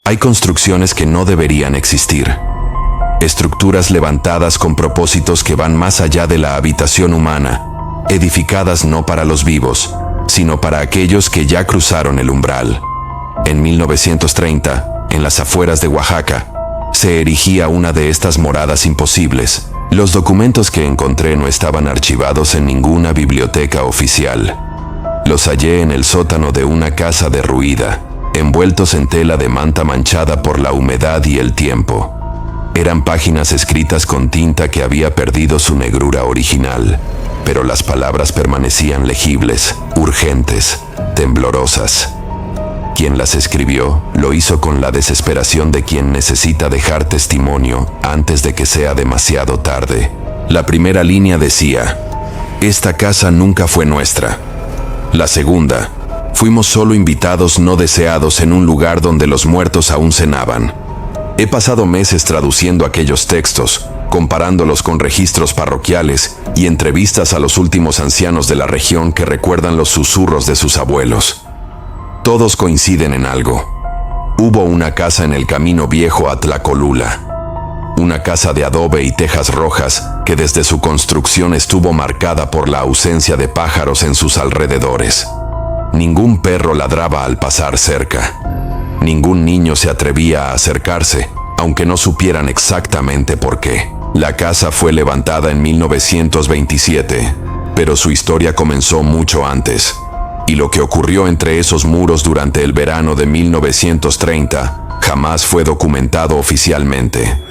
Hay construcciones que no deberían existir. Estructuras levantadas con propósitos que van más allá de la habitación humana, edificadas no para los vivos, sino para aquellos que ya cruzaron el umbral. En 1930, en las afueras de Oaxaca, se erigía una de estas moradas imposibles. Los documentos que encontré no estaban archivados en ninguna biblioteca oficial. Los hallé en el sótano de una casa derruida, envueltos en tela de manta manchada por la humedad y el tiempo. Eran páginas escritas con tinta que había perdido su negrura original, pero las palabras permanecían legibles, urgentes, temblorosas. Quien las escribió lo hizo con la desesperación de quien necesita dejar testimonio antes de que sea demasiado tarde. La primera línea decía: "Esta casa nunca fue nuestra". La segunda: "Fuimos solo invitados no deseados en un lugar donde los muertos aún cenaban". He pasado meses traduciendo aquellos textos, comparándolos con registros parroquiales y entrevistas a los últimos ancianos de la región que recuerdan los susurros de sus abuelos. Todos coinciden en algo. Hubo una casa en el camino viejo a Tlacolula. Una casa de adobe y tejas rojas que desde su construcción estuvo marcada por la ausencia de pájaros en sus alrededores. Ningún perro ladraba al pasar cerca. Ningún niño se atrevía a acercarse, aunque no supieran exactamente por qué. La casa fue levantada en 1927, pero su historia comenzó mucho antes. Y lo que ocurrió entre esos muros durante el verano de 1930 jamás fue documentado oficialmente.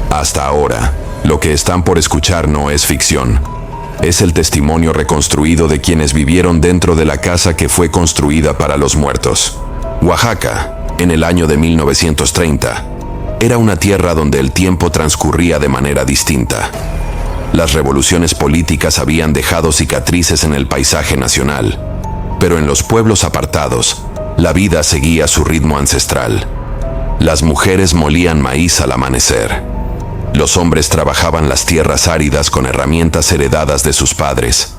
Hasta ahora, lo que están por escuchar no es ficción. Es el testimonio reconstruido de quienes vivieron dentro de la casa que fue construida para los muertos. Oaxaca, en el año de 1930, era una tierra donde el tiempo transcurría de manera distinta. Las revoluciones políticas habían dejado cicatrices en el paisaje nacional, pero en los pueblos apartados, la vida seguía su ritmo ancestral. Las mujeres molían maíz al amanecer. Los hombres trabajaban las tierras áridas con herramientas heredadas de sus padres.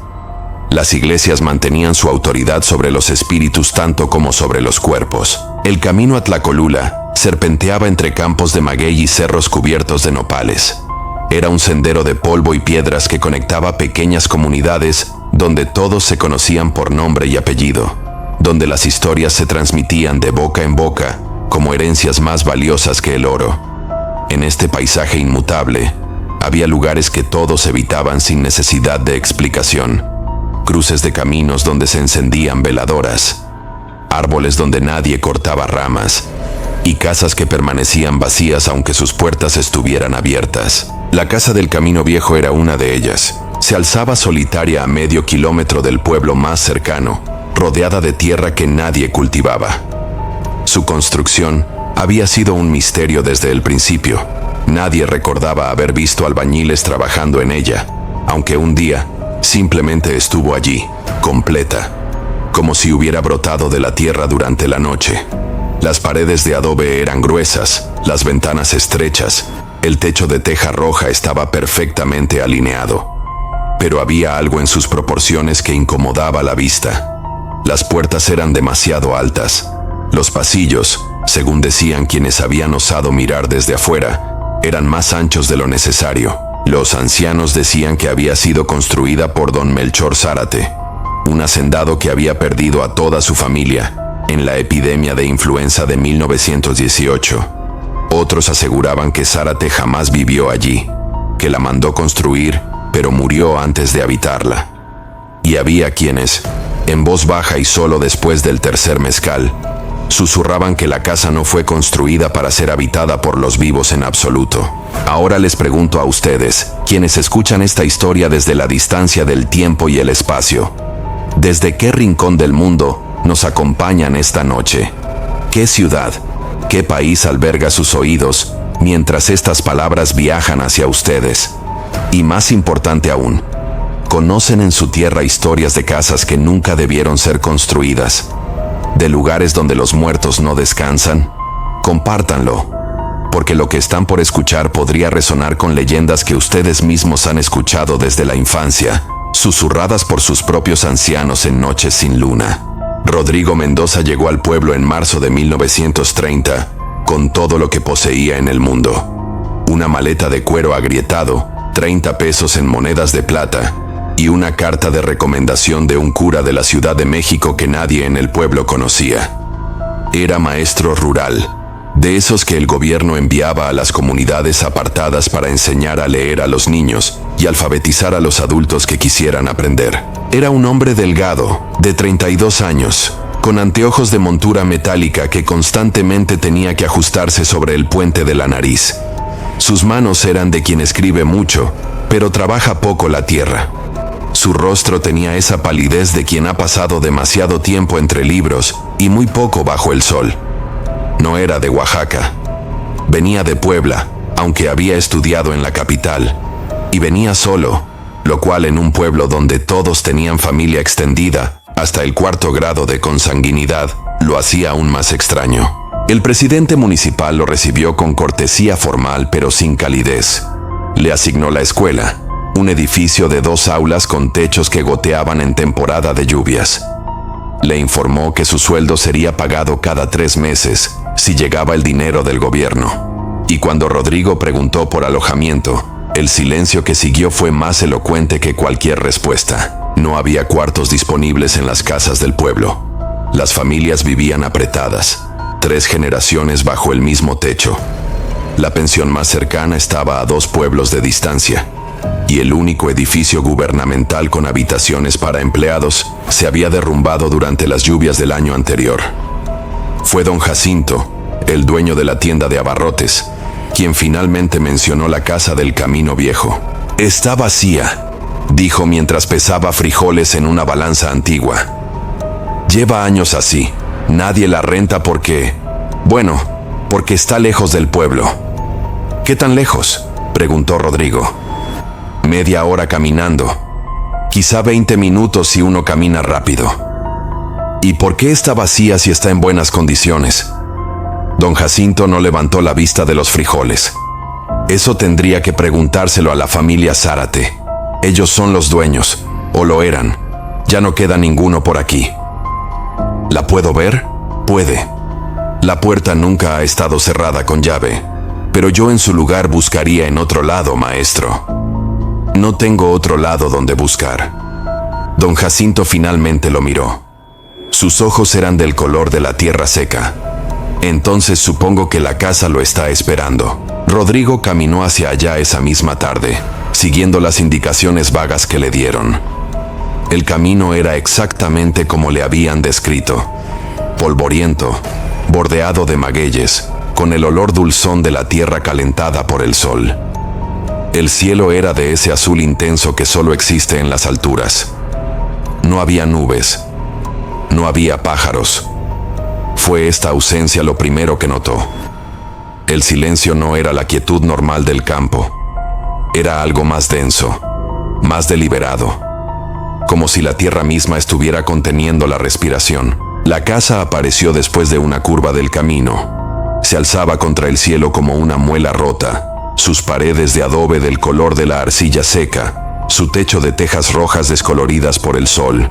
Las iglesias mantenían su autoridad sobre los espíritus tanto como sobre los cuerpos. El camino a Tlacolula serpenteaba entre campos de maguey y cerros cubiertos de nopales. Era un sendero de polvo y piedras que conectaba pequeñas comunidades donde todos se conocían por nombre y apellido, donde las historias se transmitían de boca en boca como herencias más valiosas que el oro. En este paisaje inmutable, había lugares que todos evitaban sin necesidad de explicación. Cruces de caminos donde se encendían veladoras, árboles donde nadie cortaba ramas, y casas que permanecían vacías aunque sus puertas estuvieran abiertas. La casa del Camino Viejo era una de ellas. Se alzaba solitaria a medio kilómetro del pueblo más cercano, rodeada de tierra que nadie cultivaba. Su construcción había sido un misterio desde el principio. Nadie recordaba haber visto albañiles trabajando en ella, aunque un día simplemente estuvo allí, completa, como si hubiera brotado de la tierra durante la noche. Las paredes de adobe eran gruesas, las ventanas estrechas, el techo de teja roja estaba perfectamente alineado. Pero había algo en sus proporciones que incomodaba la vista. Las puertas eran demasiado altas. Los pasillos, según decían quienes habían osado mirar desde afuera, eran más anchos de lo necesario. Los ancianos decían que había sido construida por don Melchor Zárate, un hacendado que había perdido a toda su familia en la epidemia de influenza de 1918. Otros aseguraban que Zárate jamás vivió allí, que la mandó construir, pero murió antes de habitarla. Y había quienes, en voz baja y solo después del tercer mezcal, susurraban que la casa no fue construida para ser habitada por los vivos en absoluto. Ahora les pregunto a ustedes, quienes escuchan esta historia desde la distancia del tiempo y el espacio, ¿desde qué rincón del mundo nos acompañan esta noche? ¿Qué ciudad, qué país alberga sus oídos mientras estas palabras viajan hacia ustedes? Y más importante aún, ¿conocen en su tierra historias de casas que nunca debieron ser construidas? ¿De lugares donde los muertos no descansan? Compártanlo, porque lo que están por escuchar podría resonar con leyendas que ustedes mismos han escuchado desde la infancia, susurradas por sus propios ancianos en noches sin luna. Rodrigo Mendoza llegó al pueblo en marzo de 1930 con todo lo que poseía en el mundo. Una maleta de cuero agrietado, 30 pesos en monedas de plata, y una carta de recomendación de un cura de la Ciudad de México que nadie en el pueblo conocía. Era maestro rural, de esos que el gobierno enviaba a las comunidades apartadas para enseñar a leer a los niños y alfabetizar a los adultos que quisieran aprender. Era un hombre delgado, de 32 años, con anteojos de montura metálica que constantemente tenía que ajustarse sobre el puente de la nariz. Sus manos eran de quien escribe mucho, pero trabaja poco la tierra. Su rostro tenía esa palidez de quien ha pasado demasiado tiempo entre libros y muy poco bajo el sol. No era de Oaxaca. Venía de Puebla, aunque había estudiado en la capital. Y venía solo, lo cual en un pueblo donde todos tenían familia extendida, hasta el 4º grado de consanguinidad, lo hacía aún más extraño. El presidente municipal lo recibió con cortesía formal pero sin calidez. Le asignó la escuela, un edificio de 2 aulas con techos que goteaban en temporada de lluvias. Le informó que su sueldo sería pagado cada 3 meses, si llegaba el dinero del gobierno. Y cuando Rodrigo preguntó por alojamiento, el silencio que siguió fue más elocuente que cualquier respuesta. No había cuartos disponibles en las casas del pueblo. Las familias vivían apretadas, 3 generaciones bajo el mismo techo. La pensión más cercana estaba a 2 pueblos de distancia, y el único edificio gubernamental con habitaciones para empleados se había derrumbado durante las lluvias del año anterior. Fue don Jacinto, el dueño de la tienda de abarrotes, quien finalmente mencionó la casa del Camino Viejo. «Está vacía», dijo mientras pesaba frijoles en una balanza antigua. «Lleva años así. Nadie la renta porque está lejos del pueblo». «¿Qué tan lejos?», preguntó Rodrigo. «Media hora caminando. Quizá 20 minutos si uno camina rápido». «¿Y por qué está vacía si está en buenas condiciones?». Don Jacinto no levantó la vista de los frijoles. «Eso tendría que preguntárselo a la familia Zárate. Ellos son los dueños, o lo eran. Ya no queda ninguno por aquí». «¿La puedo ver?». «Puede. La puerta nunca ha estado cerrada con llave, pero yo en su lugar buscaría en otro lado, maestro». «No tengo otro lado donde buscar». Don Jacinto finalmente lo miró. Sus ojos eran del color de la tierra seca. «Entonces supongo que la casa lo está esperando». Rodrigo caminó hacia allá esa misma tarde, siguiendo las indicaciones vagas que le dieron. El camino era exactamente como le habían descrito: polvoriento, bordeado de magueyes, con el olor dulzón de la tierra calentada por el sol. El cielo era de ese azul intenso que solo existe en las alturas. No había nubes. No había pájaros. Fue esta ausencia lo primero que notó. El silencio no era la quietud normal del campo. Era algo más denso, más deliberado, como si la tierra misma estuviera conteniendo la respiración. La casa apareció después de una curva del camino. Se alzaba contra el cielo como una muela rota, sus paredes de adobe del color de la arcilla seca, su techo de tejas rojas descoloridas por el sol.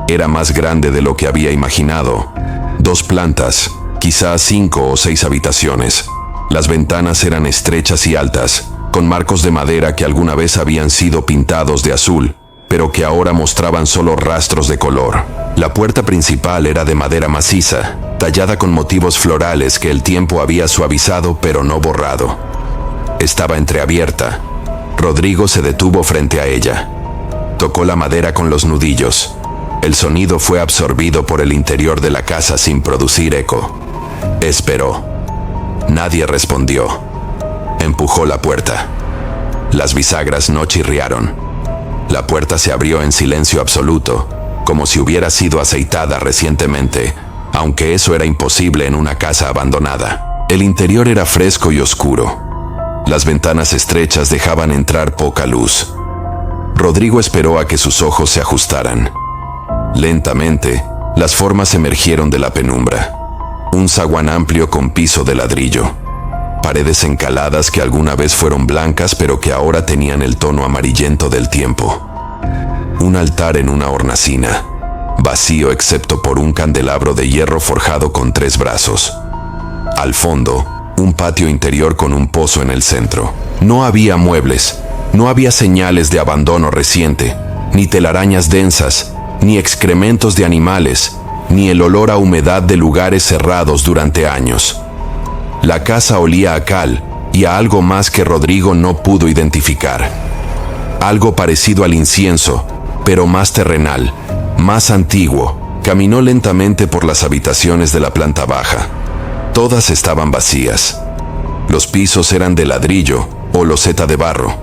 Era más grande de lo que había imaginado. 2 plantas, quizá 5 o 6 habitaciones. Las ventanas eran estrechas y altas, con marcos de madera que alguna vez habían sido pintados de azul, pero que ahora mostraban solo rastros de color. La puerta principal era de madera maciza, tallada con motivos florales que el tiempo había suavizado pero no borrado. Estaba entreabierta. Rodrigo se detuvo frente a ella. Tocó la madera con los nudillos. El sonido fue absorbido por el interior de la casa sin producir eco. Esperó. Nadie respondió. Empujó la puerta. Las bisagras no chirriaron. La puerta se abrió en silencio absoluto, como si hubiera sido aceitada recientemente, aunque eso era imposible en una casa abandonada. El interior era fresco y oscuro. Las ventanas estrechas dejaban entrar poca luz. Rodrigo esperó a que sus ojos se ajustaran. Lentamente, las formas emergieron de la penumbra. Un zaguán amplio con piso de ladrillo. Paredes encaladas que alguna vez fueron blancas pero que ahora tenían el tono amarillento del tiempo. Un altar en una hornacina, vacío excepto por un candelabro de hierro forjado con 3 brazos. Al fondo, un patio interior con un pozo en el centro. No había muebles, no había señales de abandono reciente, ni telarañas densas, ni excrementos de animales, ni el olor a humedad de lugares cerrados durante años. La casa olía a cal y a algo más que Rodrigo no pudo identificar. Algo parecido al incienso, pero más terrenal, más antiguo. Caminó lentamente por las habitaciones de la planta baja. Todas estaban vacías. Los pisos eran de ladrillo o loseta de barro.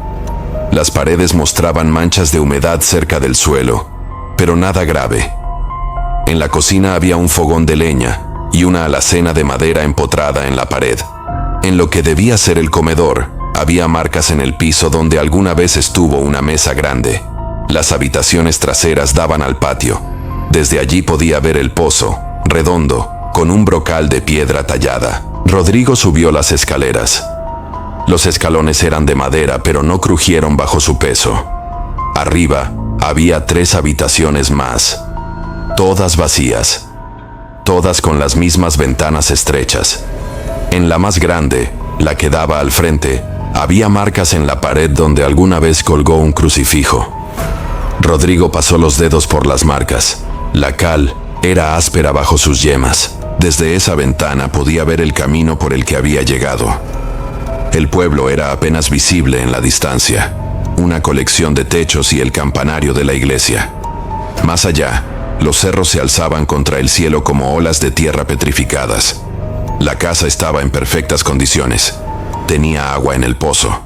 Las paredes mostraban manchas de humedad cerca del suelo, pero nada grave. En la cocina había un fogón de leña y una alacena de madera empotrada en la pared. En lo que debía ser el comedor, había marcas en el piso donde alguna vez estuvo una mesa grande. Las habitaciones traseras daban al patio. Desde allí podía ver el pozo, redondo, con un brocal de piedra tallada. Rodrigo subió las escaleras. Los escalones eran de madera, pero no crujieron bajo su peso. Arriba había 3 habitaciones más, todas vacías, todas con las mismas ventanas estrechas. En la más grande, la que daba al frente, había marcas en la pared donde alguna vez colgó un crucifijo. Rodrigo pasó los dedos por las marcas. La cal era áspera bajo sus yemas. Desde esa ventana podía ver el camino por el que había llegado. El pueblo era apenas visible en la distancia, una colección de techos y el campanario de la iglesia. Más allá, los cerros se alzaban contra el cielo como olas de tierra petrificadas. La casa estaba en perfectas condiciones. Tenía agua en el pozo.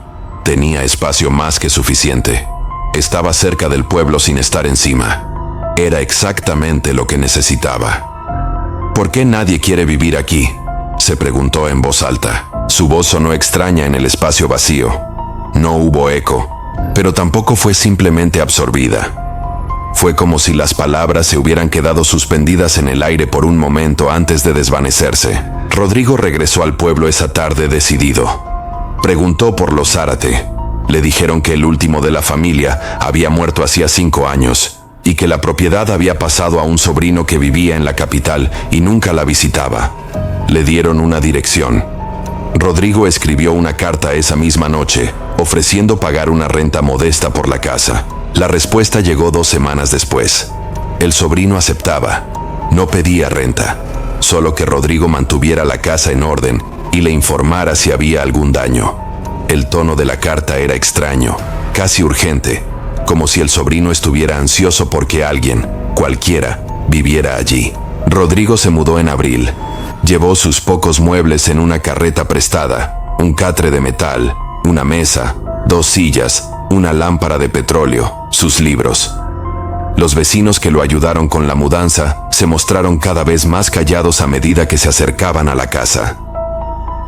Tenía espacio más que suficiente. Estaba cerca del pueblo sin estar encima. Era exactamente lo que necesitaba. ¿Por qué nadie quiere vivir aquí?, se preguntó en voz alta. Su voz sonó extraña en el espacio vacío. No hubo eco, pero tampoco fue simplemente absorbida. Fue como si las palabras se hubieran quedado suspendidas en el aire por un momento antes de desvanecerse. Rodrigo regresó al pueblo esa tarde decidido. Preguntó por los Zárate. Le dijeron que el último de la familia había muerto hacía 5 años y que la propiedad había pasado a un sobrino que vivía en la capital y nunca la visitaba. Le dieron una dirección. Rodrigo escribió una carta esa misma noche, ofreciendo pagar una renta modesta por la casa. La respuesta llegó 2 semanas después. El sobrino aceptaba. No pedía renta, solo que Rodrigo mantuviera la casa en orden y le informara si había algún daño. El tono de la carta era extraño, casi urgente, como si el sobrino estuviera ansioso porque alguien, cualquiera, viviera allí. Rodrigo se mudó en abril. Llevó sus pocos muebles en una carreta prestada, un catre de metal, una mesa, 2 sillas, una lámpara de petróleo, sus libros. Los vecinos que lo ayudaron con la mudanza se mostraron cada vez más callados a medida que se acercaban a la casa.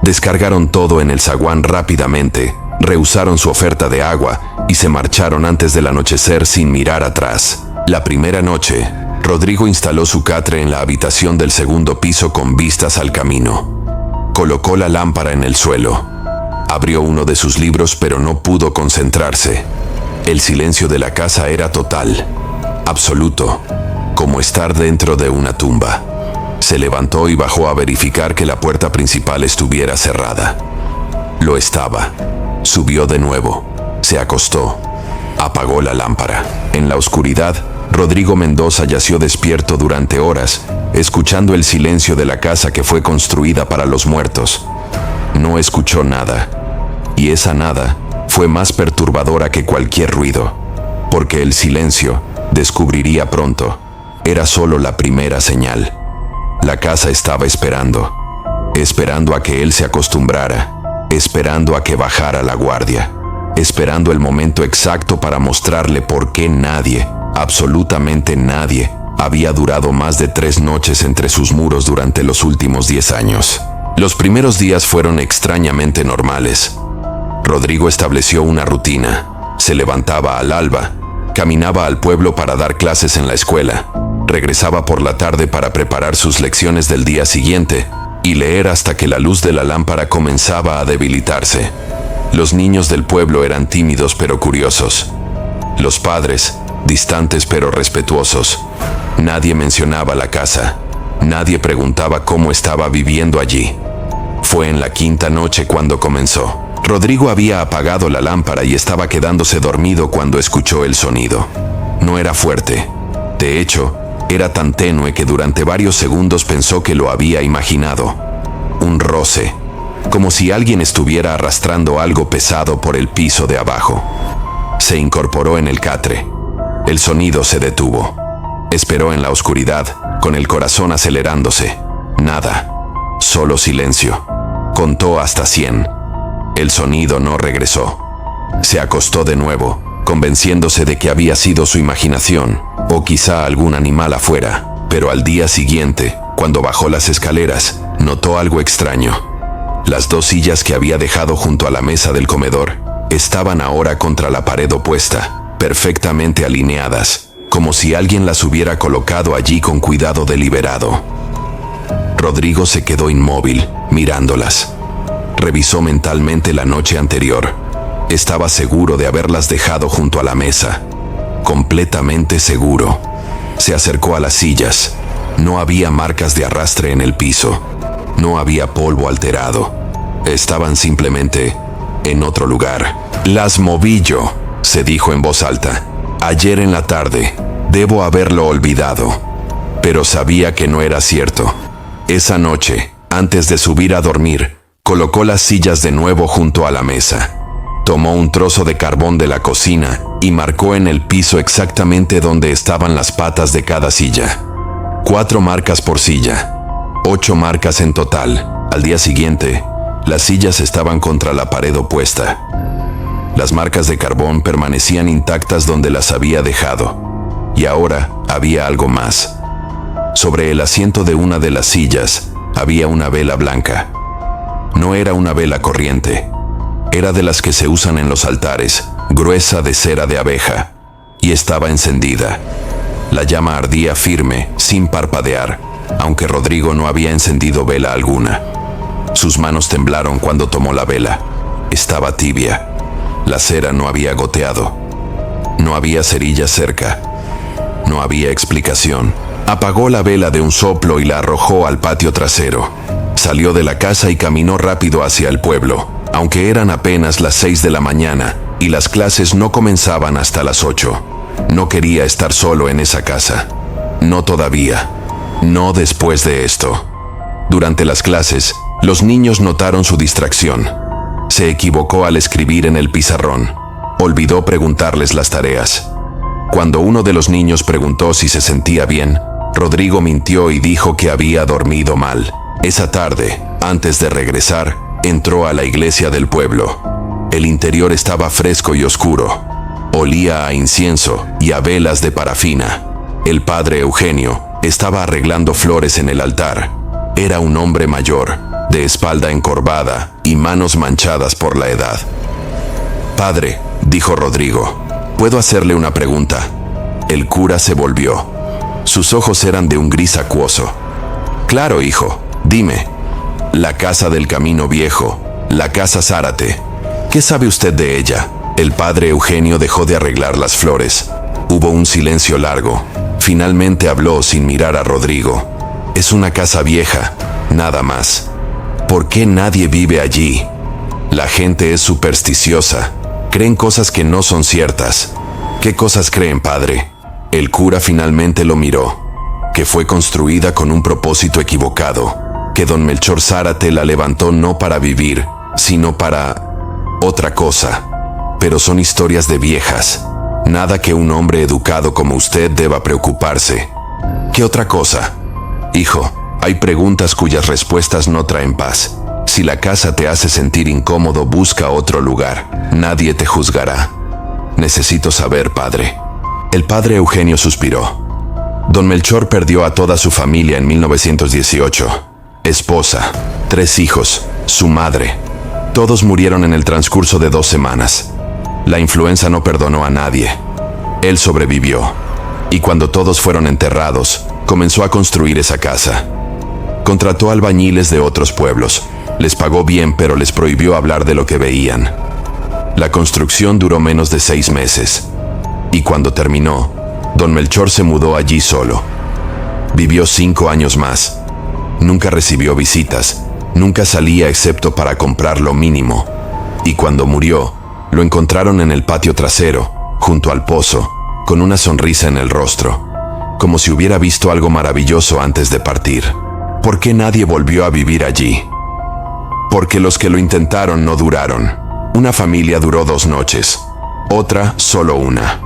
Descargaron todo en el zaguán rápidamente, rehusaron su oferta de agua y se marcharon antes del anochecer sin mirar atrás. La primera noche, Rodrigo instaló su catre en la habitación del segundo piso con vistas al camino. Colocó la lámpara en el suelo. Abrió uno de sus libros, pero no pudo concentrarse. El silencio de la casa era total, absoluto, como estar dentro de una tumba. Se levantó y bajó a verificar que la puerta principal estuviera cerrada. Lo estaba. Subió de nuevo. Se acostó. Apagó la lámpara. En la oscuridad, Rodrigo Mendoza yació despierto durante horas, escuchando el silencio de la casa que fue construida para los muertos. No escuchó nada. Y esa nada fue más perturbadora que cualquier ruido, porque el silencio, descubriría pronto, era solo la primera señal. La casa estaba esperando a que él se acostumbrara, esperando a que bajara la guardia, esperando el momento exacto para mostrarle por qué nadie, absolutamente nadie, había durado más de 3 noches entre sus muros durante los últimos 10 años. Los primeros días fueron extrañamente normales. Rodrigo estableció una rutina. Se levantaba al alba, caminaba al pueblo para dar clases en la escuela, regresaba por la tarde para preparar sus lecciones del día siguiente y leer hasta que la luz de la lámpara comenzaba a debilitarse. Los niños del pueblo eran tímidos pero curiosos. Los padres, distantes pero respetuosos. Nadie mencionaba la casa. Nadie preguntaba cómo estaba viviendo allí. Fue en la quinta noche cuando comenzó. Rodrigo había apagado la lámpara y estaba quedándose dormido cuando escuchó el sonido. No era fuerte. De hecho, era tan tenue que durante varios segundos pensó que lo había imaginado. Un roce, como si alguien estuviera arrastrando algo pesado por el piso de abajo. Se incorporó en el catre. El sonido se detuvo. Esperó en la oscuridad, con el corazón acelerándose. Nada. Solo silencio. Contó hasta 100. El sonido no regresó. Se acostó de nuevo, convenciéndose de que había sido su imaginación, o quizá algún animal afuera. Pero al día siguiente, cuando bajó las escaleras, notó algo extraño. Las 2 sillas que había dejado junto a la mesa del comedor estaban ahora contra la pared opuesta, perfectamente alineadas, como si alguien las hubiera colocado allí con cuidado deliberado. Rodrigo se quedó inmóvil, mirándolas. Revisó mentalmente la noche anterior. Estaba seguro de haberlas dejado junto a la mesa. Completamente seguro. Se acercó a las sillas. No había marcas de arrastre en el piso. No había polvo alterado. Estaban simplemente en otro lugar. Las moví yo, se dijo en voz alta. Ayer en la tarde. Debo haberlo olvidado. Pero sabía que no era cierto. Esa noche, antes de subir a dormir, colocó las sillas de nuevo junto a la mesa. Tomó un trozo de carbón de la cocina y marcó en el piso exactamente donde estaban las patas de cada silla. 4 marcas por silla. 8 marcas en total. Al día siguiente, las sillas estaban contra la pared opuesta. Las marcas de carbón permanecían intactas donde las había dejado. Y ahora había algo más. Sobre el asiento de una de las sillas había una vela blanca. No era una vela corriente. Era de las que se usan en los altares, gruesa de cera de abeja, y estaba encendida. La llama ardía firme, sin parpadear, aunque Rodrigo no había encendido vela alguna. Sus manos temblaron cuando tomó la vela. Estaba tibia. La cera no había goteado. No había cerillas cerca. No había explicación. Apagó la vela de un soplo y la arrojó al patio trasero. Salió de la casa y caminó rápido hacia el pueblo, aunque eran apenas las 6 de la mañana y las clases no comenzaban hasta las 8. No quería estar solo en esa casa. No todavía. No después de esto. Durante las clases, los niños notaron su distracción. Se equivocó al escribir en el pizarrón. Olvidó preguntarles las tareas. Cuando uno de los niños preguntó si se sentía bien, Rodrigo mintió y dijo que había dormido mal. Esa tarde, antes de regresar, entró a la iglesia del pueblo. El interior estaba fresco y oscuro. Olía a incienso y a velas de parafina. El padre Eugenio estaba arreglando flores en el altar. Era un hombre mayor, de espalda encorvada y manos manchadas por la edad. «Padre», dijo Rodrigo, «¿puedo hacerle una pregunta?» El cura se volvió. Sus ojos eran de un gris acuoso. «Claro, hijo, dime». «La casa del Camino Viejo, la casa Zárate. ¿Qué sabe usted de ella?» El padre Eugenio dejó de arreglar las flores. Hubo un silencio largo. Finalmente habló sin mirar a Rodrigo. «Es una casa vieja, nada más. ¿Por qué nadie vive allí?» «La gente es supersticiosa. Creen cosas que no son ciertas». «¿Qué cosas creen, padre?» El cura finalmente lo miró. «Que fue construida con un propósito equivocado. Que don Melchor Zárate la levantó no para vivir, sino para otra cosa. Pero son historias de viejas. Nada que un hombre educado como usted deba preocuparse». «¿Qué otra cosa?» «Hijo, hay preguntas cuyas respuestas no traen paz. Si la casa te hace sentir incómodo, busca otro lugar. Nadie te juzgará». «Necesito saber, padre». El padre Eugenio suspiró. Don Melchor perdió a toda su familia en 1918. Esposa, 3 hijos, su madre. Todos murieron en el transcurso de 2 semanas. La influenza no perdonó a nadie. Él sobrevivió. Y cuando todos fueron enterrados, comenzó a construir esa casa. Contrató albañiles de otros pueblos. Les pagó bien, pero les prohibió hablar de lo que veían. La construcción duró menos de 6 meses. Y cuando terminó, don Melchor se mudó allí solo. Vivió 5 años más. Nunca recibió visitas, Nunca salía excepto para comprar lo mínimo. Y cuando murió, lo encontraron en el patio trasero, junto al pozo, con una sonrisa en el rostro, como si hubiera visto algo maravilloso antes de partir. ¿Por qué nadie volvió a vivir allí? Porque los que lo intentaron no duraron. Una familia duró 2 noches, otra solo una.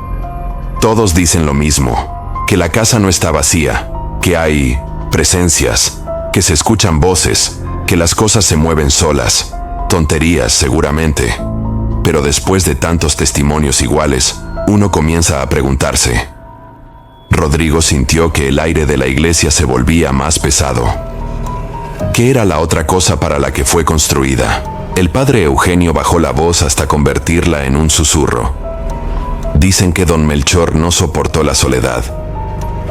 Todos dicen lo mismo, que la casa no está vacía, que hay presencias, que se escuchan voces, que las cosas se mueven solas. Tonterías, seguramente. Pero después de tantos testimonios iguales, uno comienza a preguntarse. Rodrigo sintió que el aire de la iglesia se volvía más pesado. ¿Qué era la otra cosa para la que fue construida? El padre Eugenio bajó la voz hasta convertirla en un susurro. Dicen que don Melchor no soportó la soledad,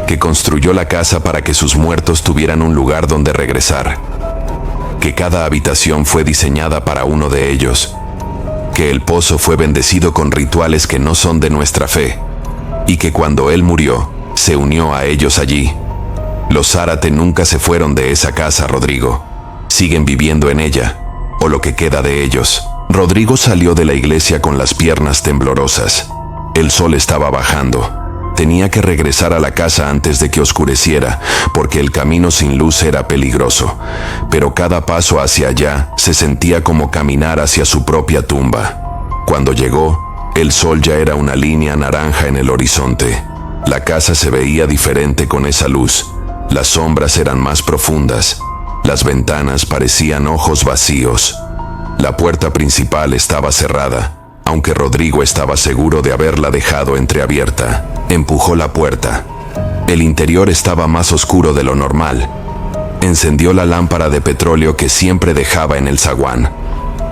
que construyó la casa para que sus muertos tuvieran un lugar donde regresar, que cada habitación fue diseñada para uno de ellos, que el pozo fue bendecido con rituales que no son de nuestra fe, y que cuando él murió, se unió a ellos allí. Los Zárate nunca se fueron de esa casa, Rodrigo. Siguen viviendo en ella, o lo que queda de ellos. Rodrigo salió de la iglesia con las piernas temblorosas. El sol estaba bajando. Tenía que regresar a la casa antes de que oscureciera, porque el camino sin luz era peligroso. Pero cada paso hacia allá se sentía como caminar hacia su propia tumba. Cuando llegó, el sol ya era una línea naranja en el horizonte. La casa se veía diferente con esa luz. Las sombras eran más profundas. Las ventanas parecían ojos vacíos. La puerta principal estaba cerrada, aunque Rodrigo estaba seguro de haberla dejado entreabierta. Empujó la puerta. El interior estaba más oscuro de lo normal. Encendió la lámpara de petróleo que siempre dejaba en el zaguán.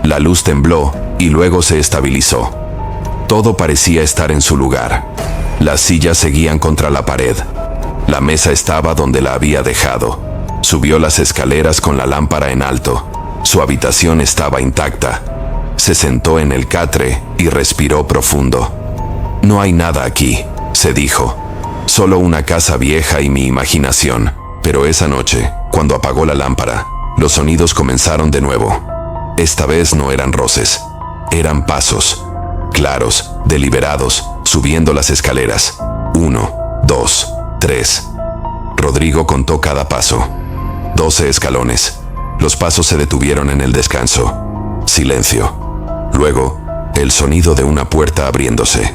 La luz tembló y luego se estabilizó. Todo parecía estar en su lugar. Las sillas seguían contra la pared. La mesa estaba donde la había dejado. Subió las escaleras con la lámpara en alto. Su habitación estaba intacta. Se sentó en el catre y respiró profundo. No hay nada aquí, se dijo. Solo una casa vieja y mi imaginación. Pero esa noche, cuando apagó la lámpara, los sonidos comenzaron de nuevo. Esta vez no eran roces. Eran pasos. Claros, deliberados, subiendo las escaleras. 1, 2, 3. Rodrigo contó cada paso. 12 escalones. Los pasos se detuvieron en el descanso. Silencio. Luego, el sonido de una puerta abriéndose.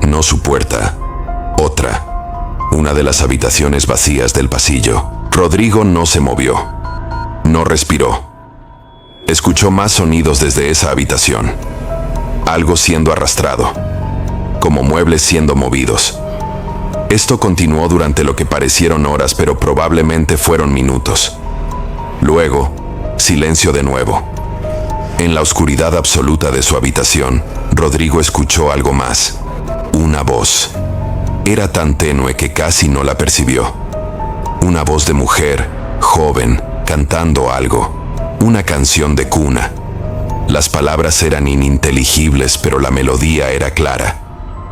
No su puerta. Otra. Una de las habitaciones vacías del pasillo. Rodrigo no se movió. No respiró. Escuchó más sonidos desde esa habitación. Algo siendo arrastrado. Como muebles siendo movidos. Esto continuó durante lo que parecieron horas, pero probablemente fueron minutos. Luego, silencio de nuevo. En la oscuridad absoluta de su habitación, Rodrigo escuchó algo más. Una voz. Era tan tenue que casi no la percibió. Una voz de mujer, joven, cantando algo. Una canción de cuna. Las palabras eran ininteligibles, pero la melodía era clara.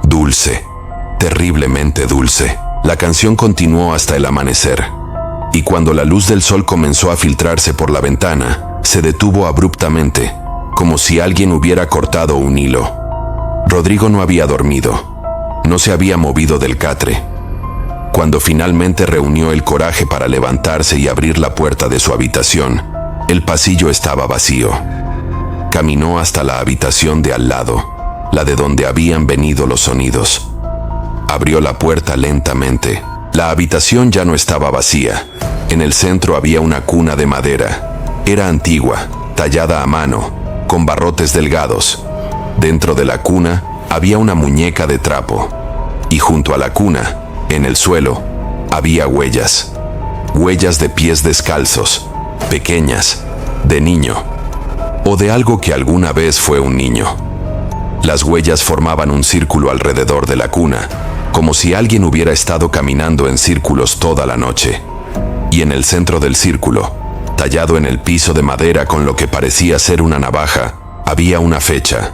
Dulce. Terriblemente dulce. La canción continuó hasta el amanecer. Y cuando la luz del sol comenzó a filtrarse por la ventana, se detuvo abruptamente, como si alguien hubiera cortado un hilo. Rodrigo no había dormido. No se había movido del catre. Cuando finalmente reunió el coraje para levantarse y abrir la puerta de su habitación, el pasillo estaba vacío. Caminó hasta la habitación de al lado, la de donde habían venido los sonidos. Abrió la puerta lentamente. La habitación ya no estaba vacía. En el centro había una cuna de madera. Era antigua, tallada a mano, con barrotes delgados. Dentro de la cuna había una muñeca de trapo. Y junto a la cuna, en el suelo, había huellas. Huellas de pies descalzos, pequeñas, de niño. O de algo que alguna vez fue un niño. Las huellas formaban un círculo alrededor de la cuna, como si alguien hubiera estado caminando en círculos toda la noche. Y en el centro del círculo, tallado en el piso de madera con lo que parecía ser una navaja, había una fecha: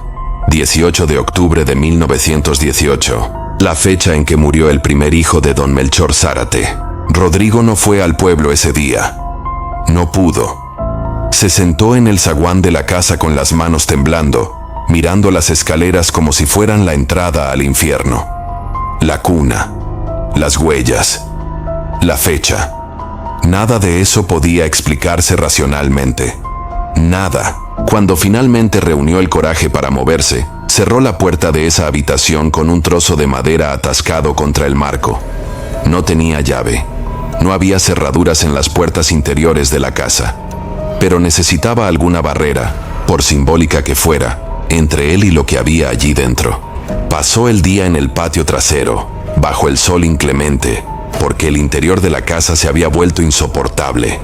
18 de octubre de 1918, la fecha en que murió el primer hijo de don Melchor Zárate. Rodrigo no fue al pueblo ese día. No pudo. Se sentó en el zaguán de la casa con las manos temblando, mirando las escaleras como si fueran la entrada al infierno. La cuna, las huellas, la fecha. Nada de eso podía explicarse racionalmente. Nada. Cuando finalmente reunió el coraje para moverse, cerró la puerta de esa habitación con un trozo de madera atascado contra el marco. No tenía llave. No había cerraduras en las puertas interiores de la casa. Pero necesitaba alguna barrera, por simbólica que fuera, entre él y lo que había allí dentro. Pasó el día en el patio trasero, bajo el sol inclemente, porque el interior de la casa se había vuelto insoportable.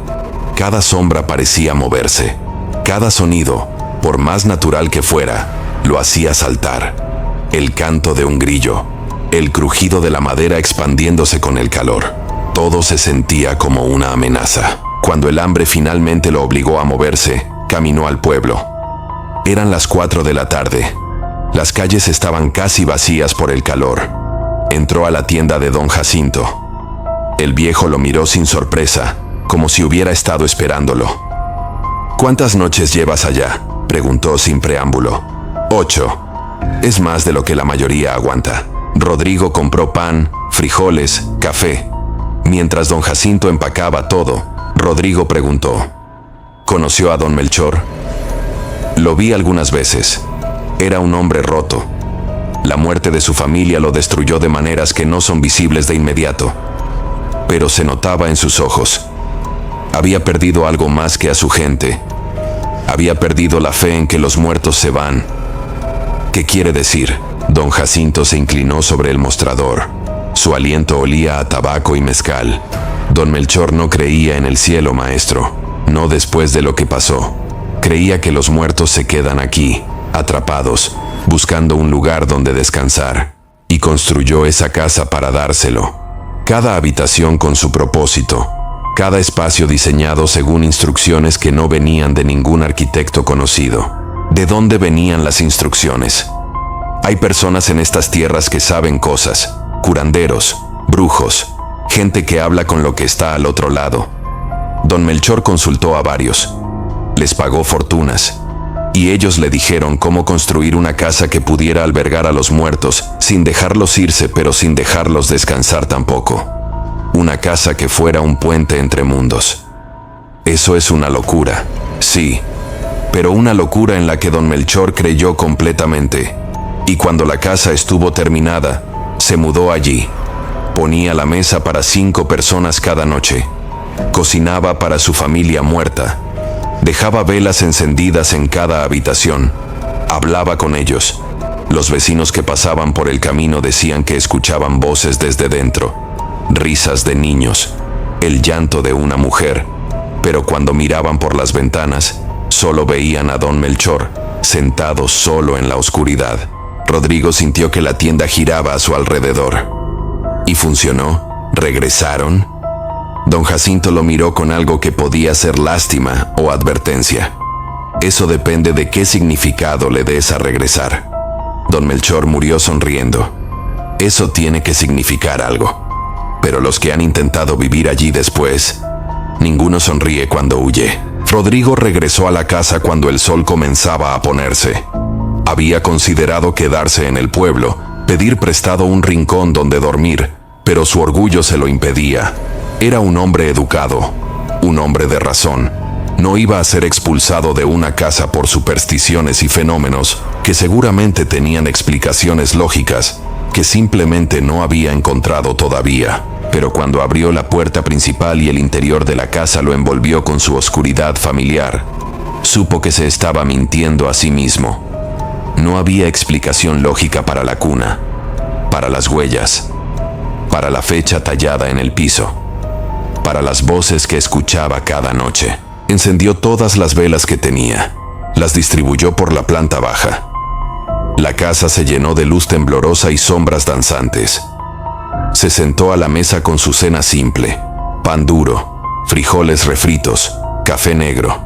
Cada sombra parecía moverse. Cada sonido, por más natural que fuera, lo hacía saltar. El canto de un grillo, el crujido de la madera expandiéndose con el calor. Todo se sentía como una amenaza. Cuando el hambre finalmente lo obligó a moverse, caminó al pueblo. Eran las 4 de la tarde. Las calles estaban casi vacías por el calor. Entró a la tienda de don Jacinto. El viejo lo miró sin sorpresa, como si hubiera estado esperándolo. «¿Cuántas noches llevas allá?», preguntó sin preámbulo. «8. Es más de lo que la mayoría aguanta». Rodrigo compró pan, frijoles, café. Mientras don Jacinto empacaba todo, Rodrigo preguntó: «¿Conoció a don Melchor?». «Lo vi algunas veces. Era un hombre roto. La muerte de su familia lo destruyó de maneras que no son visibles de inmediato. Pero se notaba en sus ojos. Había perdido algo más que a su gente. Había perdido la fe en que los muertos se van». «¿Qué quiere decir?». Don Jacinto se inclinó sobre el mostrador. Su aliento olía a tabaco y mezcal. Don Melchor no creía en el cielo, maestro. No después de lo que pasó. Creía que los muertos se quedan aquí, atrapados, buscando un lugar donde descansar. Y construyó esa casa para dárselo. Cada habitación con su propósito. Cada espacio diseñado según instrucciones que no venían de ningún arquitecto conocido. ¿De dónde venían las instrucciones? Hay personas en estas tierras que saben cosas, curanderos, brujos, gente que habla con lo que está al otro lado. Don Melchor consultó a varios. Les pagó fortunas. Y ellos le dijeron cómo construir una casa que pudiera albergar a los muertos, sin dejarlos irse pero sin dejarlos descansar tampoco. Una casa que fuera un puente entre mundos. Eso es una locura, sí, pero una locura en la que don Melchor creyó completamente. Y cuando la casa estuvo terminada, se mudó allí. Ponía la mesa para 5 personas cada noche. Cocinaba para su familia muerta. Dejaba velas encendidas en cada habitación. Hablaba con ellos. Los vecinos que pasaban por el camino decían que escuchaban voces desde dentro. Risas de niños. El llanto de una mujer. Pero cuando miraban por las ventanas, solo veían a don Melchor, sentado solo en la oscuridad. Rodrigo sintió que la tienda giraba a su alrededor. ¿Y funcionó? ¿Regresaron? Don Jacinto lo miró con algo que podía ser lástima o advertencia. Eso depende de qué significado le des a regresar. Don Melchor murió sonriendo. Eso tiene que significar algo. Pero los que han intentado vivir allí después, ninguno sonríe cuando huye. Rodrigo regresó a la casa cuando el sol comenzaba a ponerse. Había considerado quedarse en el pueblo, pedir prestado un rincón donde dormir, pero su orgullo se lo impedía. Era un hombre educado, un hombre de razón. No iba a ser expulsado de una casa por supersticiones y fenómenos que seguramente tenían explicaciones lógicas que simplemente no había encontrado todavía. Pero cuando abrió la puerta principal y el interior de la casa lo envolvió con su oscuridad familiar, supo que se estaba mintiendo a sí mismo. No había explicación lógica para la cuna, para las huellas, para la fecha tallada en el piso, para las voces que escuchaba cada noche. Encendió todas las velas que tenía, las distribuyó por la planta baja. La casa se llenó de luz temblorosa y sombras danzantes. Se sentó a la mesa con su cena simple: pan duro, frijoles refritos, café negro.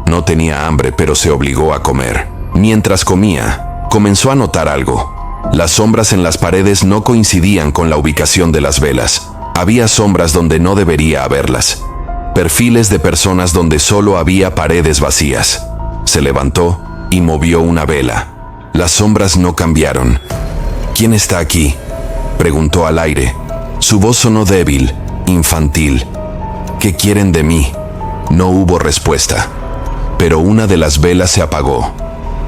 No tenía hambre, pero se obligó a comer. Mientras comía, comenzó a notar algo. Las sombras en las paredes no coincidían con la ubicación de las velas. Había sombras donde no debería haberlas. perfiles de personas donde solo había paredes vacías. Se levantó y movió una vela. Las sombras no cambiaron. ¿Quién está aquí?, preguntó al aire. Su voz sonó débil, infantil. ¿Qué quieren de mí? No hubo respuesta. Pero una de las velas se apagó.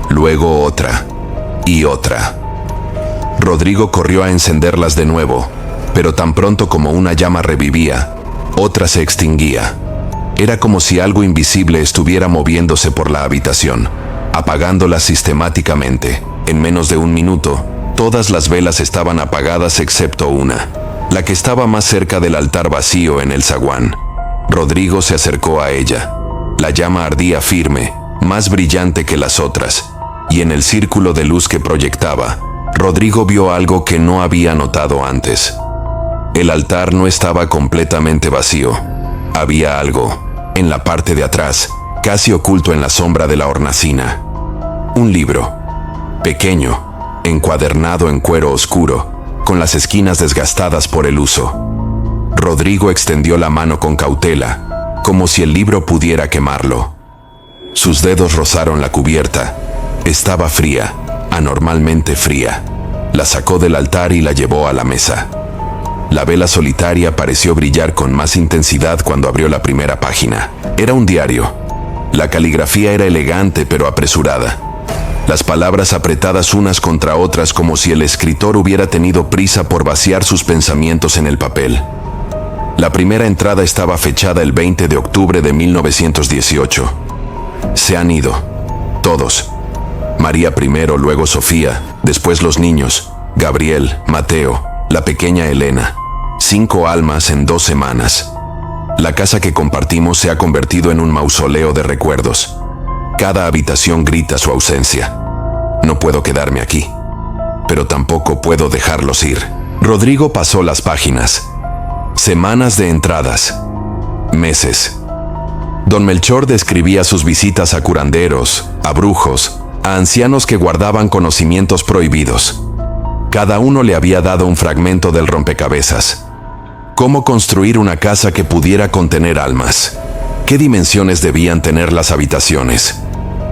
Luego otra y otra. Rodrigo corrió a encenderlas de nuevo, pero tan pronto como una llama revivía, otra se extinguía. Era como si algo invisible estuviera moviéndose por la habitación, apagándolas sistemáticamente. En menos de un minuto, todas las velas estaban apagadas excepto una, la que estaba más cerca del altar vacío en el zaguán. Rodrigo se acercó a ella. La llama ardía firme, más brillante que las otras, y en el círculo de luz que proyectaba, Rodrigo vio algo que no había notado antes. El altar no estaba completamente vacío. Había algo, en la parte de atrás, casi oculto en la sombra de la hornacina. Un libro, pequeño, encuadernado en cuero oscuro, con las esquinas desgastadas por el uso. Rodrigo extendió la mano con cautela, como si el libro pudiera quemarlo. Sus dedos rozaron la cubierta. Estaba fría, anormalmente fría. La sacó del altar y la llevó a la mesa. La vela solitaria pareció brillar con más intensidad cuando abrió la primera página. Era un diario. La caligrafía era elegante pero apresurada. Las palabras apretadas unas contra otras como si el escritor hubiera tenido prisa por vaciar sus pensamientos en el papel. La primera entrada estaba fechada el 20 de octubre de 1918. Se han ido. Todos. María primero, luego Sofía, después los niños, Gabriel, Mateo, la pequeña Elena. 5 almas en 2 semanas. La casa que compartimos se ha convertido en un mausoleo de recuerdos. Cada habitación grita su ausencia. No puedo quedarme aquí, pero tampoco puedo dejarlos ir. Rodrigo pasó las páginas. Semanas de entradas. Meses. Don Melchor describía sus visitas a curanderos, a brujos, a ancianos que guardaban conocimientos prohibidos. Cada uno le había dado un fragmento del rompecabezas. ¿Cómo construir una casa que pudiera contener almas? ¿Qué dimensiones debían tener las habitaciones?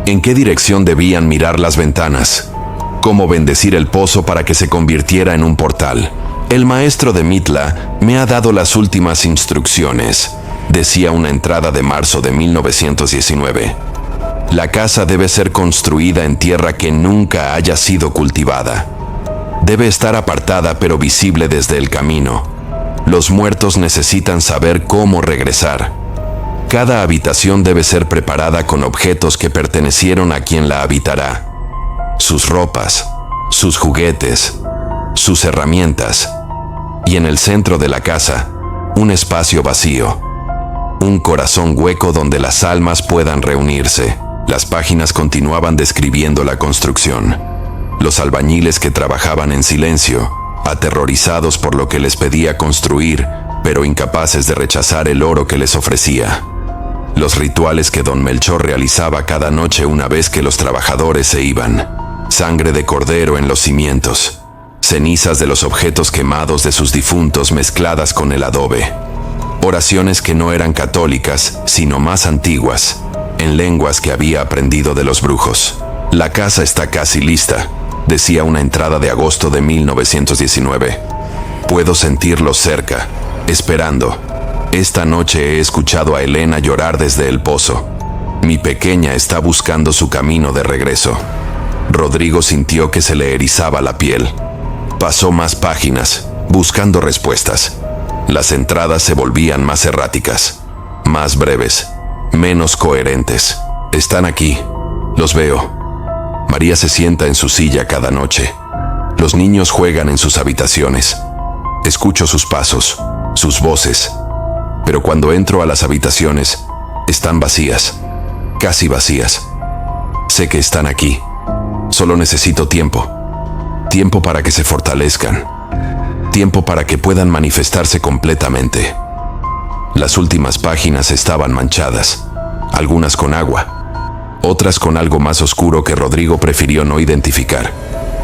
¿En qué dirección debían mirar las ventanas? ¿Cómo bendecir el pozo para que se convirtiera en un portal? El maestro de Mitla me ha dado las últimas instrucciones, decía una entrada de marzo de 1919. La casa debe ser construida en tierra que nunca haya sido cultivada. Debe estar apartada pero visible desde el camino. Los muertos necesitan saber cómo regresar. Cada habitación debe ser preparada con objetos que pertenecieron a quien la habitará. Sus ropas, sus juguetes, sus herramientas. Y en el centro de la casa, un espacio vacío. Un corazón hueco donde las almas puedan reunirse. Las páginas continuaban describiendo la construcción. Los albañiles que trabajaban en silencio, aterrorizados por lo que les pedía construir, pero incapaces de rechazar el oro que les ofrecía. Los rituales que don Melchor realizaba cada noche una vez que los trabajadores se iban. Sangre de cordero en los cimientos. Cenizas de los objetos quemados de sus difuntos mezcladas con el adobe. Oraciones que no eran católicas, sino más antiguas, en lenguas que había aprendido de los brujos. La casa está casi lista, decía una entrada de agosto de 1919. Puedo sentirlos cerca, esperando. Esta noche he escuchado a Elena llorar desde el pozo. Mi pequeña está buscando su camino de regreso. Rodrigo sintió que se le erizaba la piel. Pasó más páginas, buscando respuestas. Las entradas se volvían más erráticas, más breves, menos coherentes. Están aquí. Los veo. María se sienta en su silla cada noche. Los niños juegan en sus habitaciones. Escucho sus pasos, sus voces. Pero cuando entro a las habitaciones, están vacías, casi vacías. Sé que están aquí. Solo necesito tiempo. Tiempo para que se fortalezcan. Tiempo para que puedan manifestarse completamente. Las últimas páginas estaban manchadas, algunas con agua, otras con algo más oscuro que Rodrigo prefirió no identificar.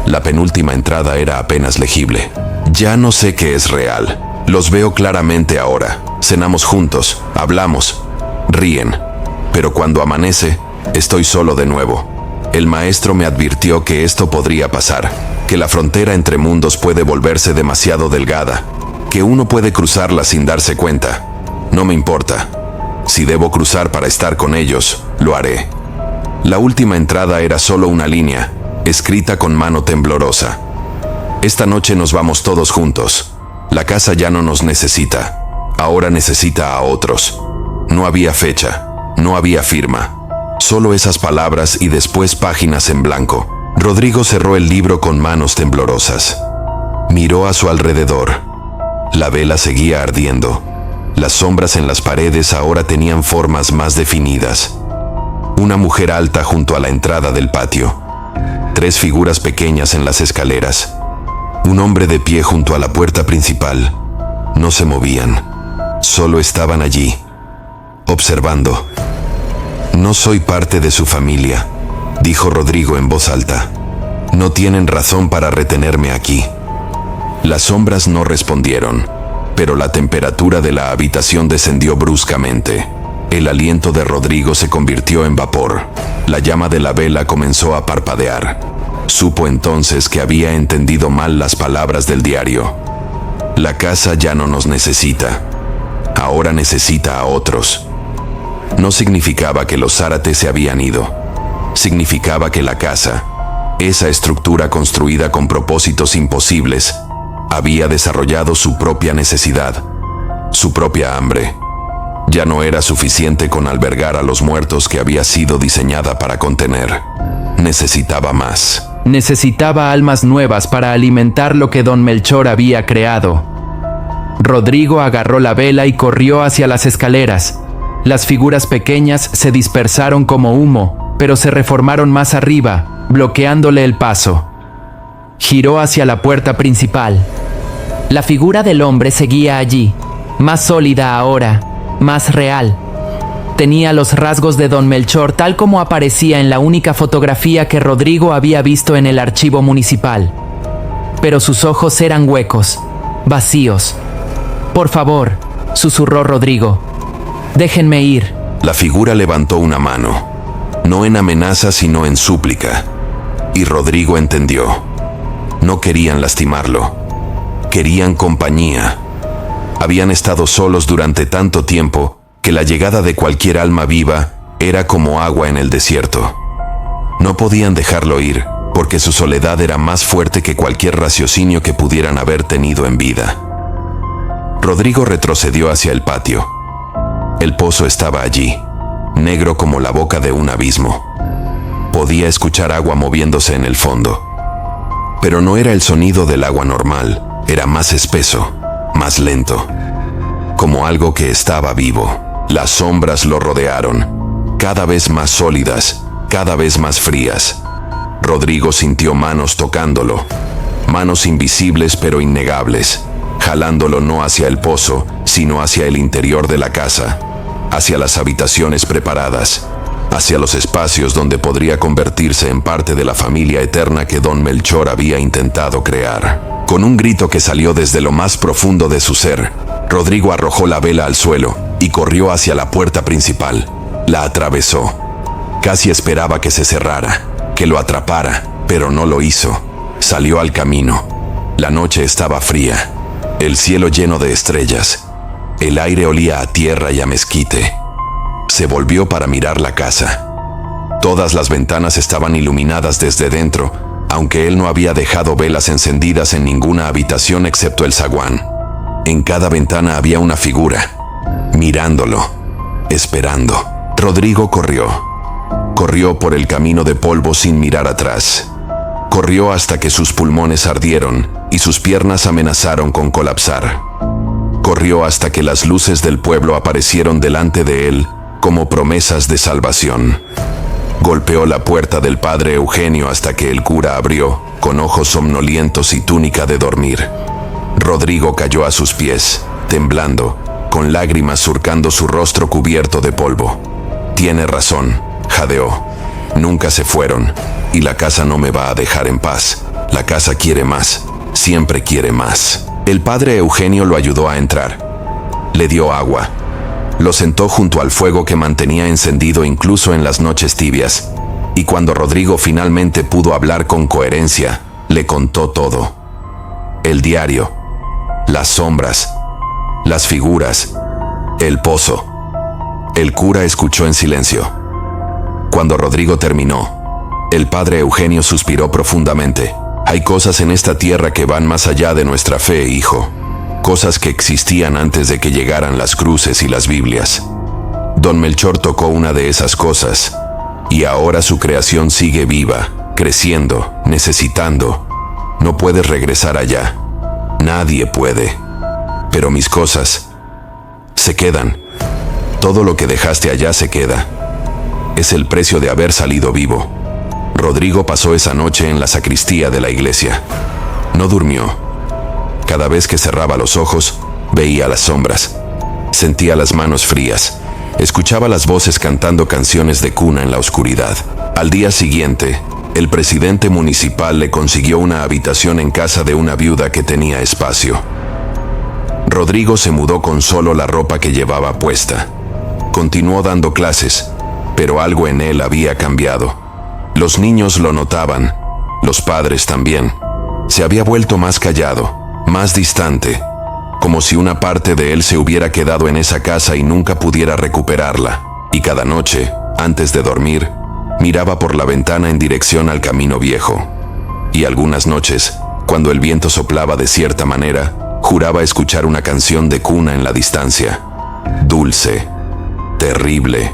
La penúltima entrada era apenas legible. Ya no sé qué es real. Los veo claramente ahora. Cenamos juntos, hablamos, ríen. Pero cuando amanece, estoy solo de nuevo. El maestro me advirtió que esto podría pasar, que la frontera entre mundos puede volverse demasiado delgada, que uno puede cruzarla sin darse cuenta. No me importa. Si debo cruzar para estar con ellos, lo haré. La última entrada era solo una línea, escrita con mano temblorosa. Esta noche nos vamos todos juntos. La casa ya no nos necesita. Ahora necesita a otros. No había fecha, no había firma. Solo esas palabras y después páginas en blanco. Rodrigo cerró el libro con manos temblorosas. Miró a su alrededor. La vela seguía ardiendo. Las sombras en las paredes ahora tenían formas más definidas. Una mujer alta junto a la entrada del patio. 3 figuras pequeñas en las escaleras. Un hombre de pie junto a la puerta principal. No se movían. Solo estaban allí, observando. No soy parte de su familia, dijo Rodrigo en voz alta. No tienen razón para retenerme aquí. Las sombras no respondieron, pero la temperatura de la habitación descendió bruscamente. El aliento de Rodrigo se convirtió en vapor. La llama de la vela comenzó a parpadear. Supo entonces que había entendido mal las palabras del diario. La casa ya no nos necesita. Ahora necesita a otros. No significaba que los Zárate se habían ido. Significaba que la casa, esa estructura construida con propósitos imposibles, había desarrollado su propia necesidad, su propia hambre. Ya no era suficiente con albergar a los muertos que había sido diseñada para contener. Necesitaba más. Necesitaba almas nuevas para alimentar lo que don Melchor había creado. Rodrigo agarró la vela y corrió hacia las escaleras. Las figuras pequeñas se dispersaron como humo, pero se reformaron más arriba, bloqueándole el paso. Giró hacia la puerta principal. La figura del hombre seguía allí, más sólida ahora, más real. Tenía los rasgos de don Melchor tal como aparecía en la única fotografía que Rodrigo había visto en el archivo municipal. Pero sus ojos eran huecos, vacíos. «Por favor», susurró Rodrigo. «Déjenme ir». La figura levantó una mano, no en amenaza sino en súplica. Y Rodrigo entendió. No querían lastimarlo. Querían compañía. Habían estado solos durante tanto tiempo que la llegada de cualquier alma viva era como agua en el desierto. No podían dejarlo ir, porque su soledad era más fuerte que cualquier raciocinio que pudieran haber tenido en vida. Rodrigo retrocedió hacia el patio. El pozo estaba allí, negro como la boca de un abismo. Podía escuchar agua moviéndose en el fondo. Pero no era el sonido del agua normal, era más espeso, más lento. Como algo que estaba vivo. Las sombras lo rodearon, cada vez más sólidas, cada vez más frías. Rodrigo sintió manos tocándolo, manos invisibles pero innegables, jalándolo no hacia el pozo, sino hacia el interior de la casa, hacia las habitaciones preparadas, hacia los espacios donde podría convertirse en parte de la familia eterna que don Melchor había intentado crear. Con un grito que salió desde lo más profundo de su ser, Rodrigo arrojó la vela al suelo y corrió hacia la puerta principal. La atravesó. Casi esperaba que se cerrara, que lo atrapara, pero no lo hizo. Salió al camino. La noche estaba fría, el cielo lleno de estrellas. El aire olía a tierra y a mezquite. Se volvió para mirar la casa. Todas las ventanas estaban iluminadas desde dentro, aunque él no había dejado velas encendidas en ninguna habitación excepto el zaguán. En cada ventana había una figura, mirándolo, esperando. Rodrigo corrió. Corrió por el camino de polvo sin mirar atrás. Corrió hasta que sus pulmones ardieron y sus piernas amenazaron con colapsar. Corrió hasta que las luces del pueblo aparecieron delante de él como promesas de salvación. Golpeó la puerta del padre Eugenio hasta que el cura abrió, con ojos somnolientos y túnica de dormir. Rodrigo cayó a sus pies, temblando, con lágrimas surcando su rostro cubierto de polvo. «Tiene razón», jadeó. «Nunca se fueron, y la casa no me va a dejar en paz. La casa quiere más, siempre quiere más». El padre Eugenio lo ayudó a entrar. Le dio agua. Lo sentó junto al fuego que mantenía encendido incluso en las noches tibias. Y cuando Rodrigo finalmente pudo hablar con coherencia, le contó todo. El diario, las sombras, las figuras, el pozo. El cura escuchó en silencio. Cuando Rodrigo terminó, el padre Eugenio suspiró profundamente. Hay cosas en esta tierra que van más allá de nuestra fe, hijo. Cosas que existían antes de que llegaran las cruces y las Biblias. Don Melchor tocó una de esas cosas, y ahora su creación sigue viva, creciendo, necesitando. No puedes regresar allá. Nadie puede. Pero mis cosas se quedan. Todo lo que dejaste allá se queda. Es el precio de haber salido vivo. Rodrigo pasó esa noche en la sacristía de la iglesia. No durmió. Cada vez que cerraba los ojos, veía las sombras. Sentía las manos frías. Escuchaba las voces cantando canciones de cuna en la oscuridad. Al día siguiente, el presidente municipal le consiguió una habitación en casa de una viuda que tenía espacio. Rodrigo se mudó con solo la ropa que llevaba puesta. Continuó dando clases, pero algo en él había cambiado. Los niños lo notaban, los padres también. Se había vuelto más callado, más distante, como si una parte de él se hubiera quedado en esa casa y nunca pudiera recuperarla. Y cada noche, antes de dormir, miraba por la ventana en dirección al camino viejo. Y algunas noches, cuando el viento soplaba de cierta manera, juraba escuchar una canción de cuna en la distancia. Dulce, terrible,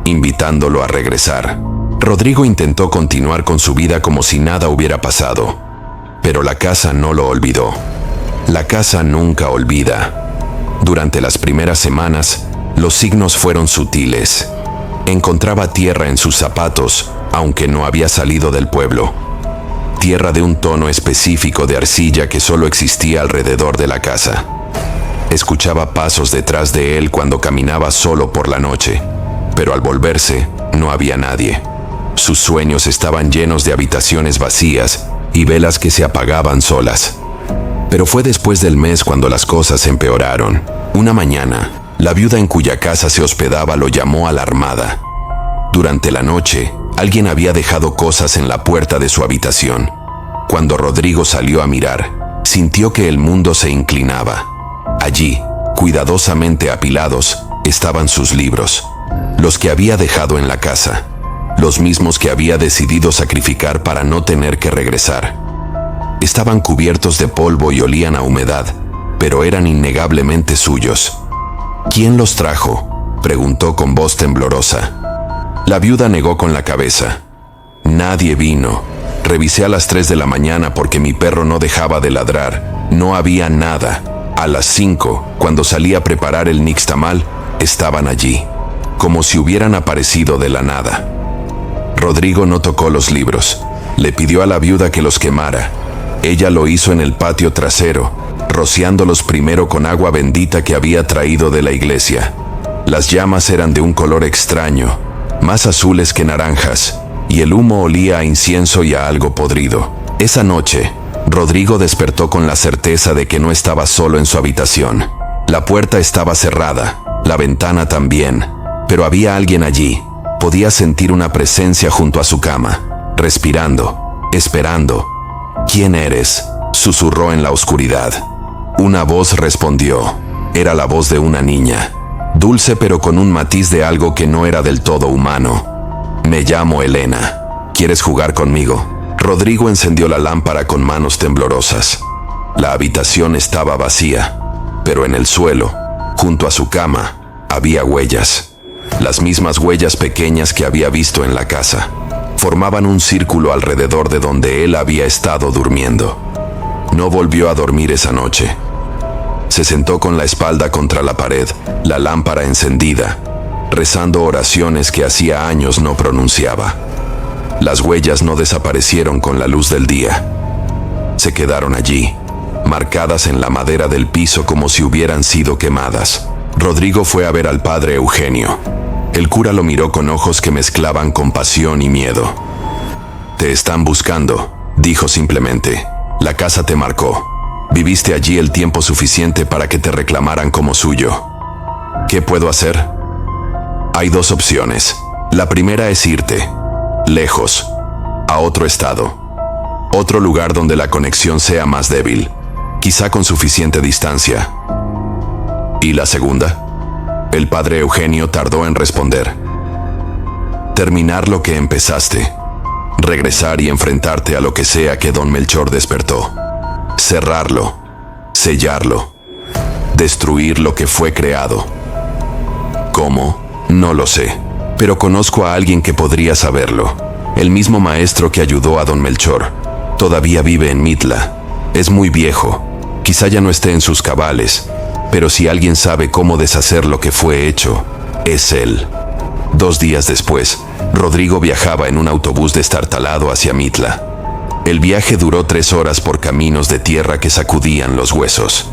invitándolo a regresar. Rodrigo intentó continuar con su vida como si nada hubiera pasado, pero la casa no lo olvidó. La casa nunca olvida. Durante las primeras semanas, los signos fueron sutiles. Encontraba tierra en sus zapatos, aunque no había salido del pueblo. Tierra de un tono específico de arcilla que solo existía alrededor de la casa. Escuchaba pasos detrás de él cuando caminaba solo por la noche, pero al volverse, no había nadie. Sus sueños estaban llenos de habitaciones vacías y velas que se apagaban solas. Pero fue después del mes cuando las cosas empeoraron. Una mañana, la viuda en cuya casa se hospedaba lo llamó alarmada. Durante la noche, alguien había dejado cosas en la puerta de su habitación. Cuando Rodrigo salió a mirar, sintió que el mundo se inclinaba. Allí, cuidadosamente apilados, estaban sus libros, los que había dejado en la casa, los mismos que había decidido sacrificar para no tener que regresar. Estaban cubiertos de polvo y olían a humedad, pero eran innegablemente suyos. ¿Quién los trajo?, preguntó con voz temblorosa. La viuda negó con la cabeza. Nadie vino. Revisé a las 3 de la mañana porque mi perro no dejaba de ladrar. No había nada. A las 5, cuando salí a preparar el nixtamal, estaban allí, como si hubieran aparecido de la nada. Rodrigo no tocó los libros. Le pidió a la viuda que los quemara. Ella lo hizo en el patio trasero, rociándolos primero con agua bendita que había traído de la iglesia. Las llamas eran de un color extraño, más azules que naranjas, y el humo olía a incienso y a algo podrido. Esa noche, Rodrigo despertó con la certeza de que no estaba solo en su habitación. La puerta estaba cerrada, la ventana también, pero había alguien allí. Podía sentir una presencia junto a su cama, respirando, esperando. «¿Quién eres?», susurró en la oscuridad. Una voz respondió. Era la voz de una niña, dulce pero con un matiz de algo que no era del todo humano. «Me llamo Elena. ¿Quieres jugar conmigo?». Rodrigo encendió la lámpara con manos temblorosas. La habitación estaba vacía, pero en el suelo, junto a su cama, había huellas. Las mismas huellas pequeñas que había visto en la casa. Formaban un círculo alrededor de donde él había estado durmiendo. No volvió a dormir esa noche. Se sentó con la espalda contra la pared, la lámpara encendida, rezando oraciones que hacía años no pronunciaba. Las huellas no desaparecieron con la luz del día. Se quedaron allí, marcadas en la madera del piso como si hubieran sido quemadas. Rodrigo fue a ver al padre Eugenio. El cura lo miró con ojos que mezclaban compasión y miedo. «Te están buscando», dijo simplemente. «La casa te marcó. Viviste allí el tiempo suficiente para que te reclamaran como suyo». ¿Qué puedo hacer? Hay dos opciones. La primera es irte, lejos, a otro estado, otro lugar donde la conexión sea más débil, quizá con suficiente distancia. ¿Y la segunda? El padre Eugenio tardó en responder. Terminar lo que empezaste. Regresar y enfrentarte a lo que sea que don Melchor despertó. Cerrarlo, sellarlo, destruir lo que fue creado. ¿Cómo? No lo sé, pero conozco a alguien que podría saberlo. El mismo maestro que ayudó a don Melchor. Todavía vive en Mitla. Es muy viejo, quizá ya no esté en sus cabales, pero si alguien sabe cómo deshacer lo que fue hecho, es él. 2 días después, Rodrigo viajaba en un autobús destartalado hacia Mitla. El viaje duró 3 horas por caminos de tierra que sacudían los huesos.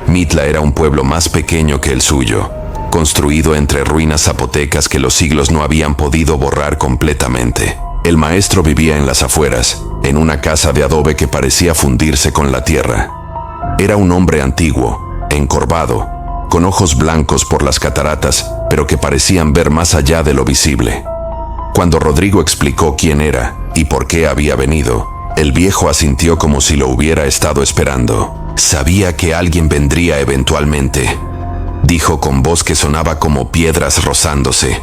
Mitla era un pueblo más pequeño que el suyo, construido entre ruinas zapotecas que los siglos no habían podido borrar completamente. El maestro vivía en las afueras, en una casa de adobe que parecía fundirse con la tierra. Era un hombre antiguo, encorvado, con ojos blancos por las cataratas, pero que parecían ver más allá de lo visible. Cuando Rodrigo explicó quién era y por qué había venido, el viejo asintió como si lo hubiera estado esperando. Sabía que alguien vendría eventualmente, dijo con voz que sonaba como piedras rozándose.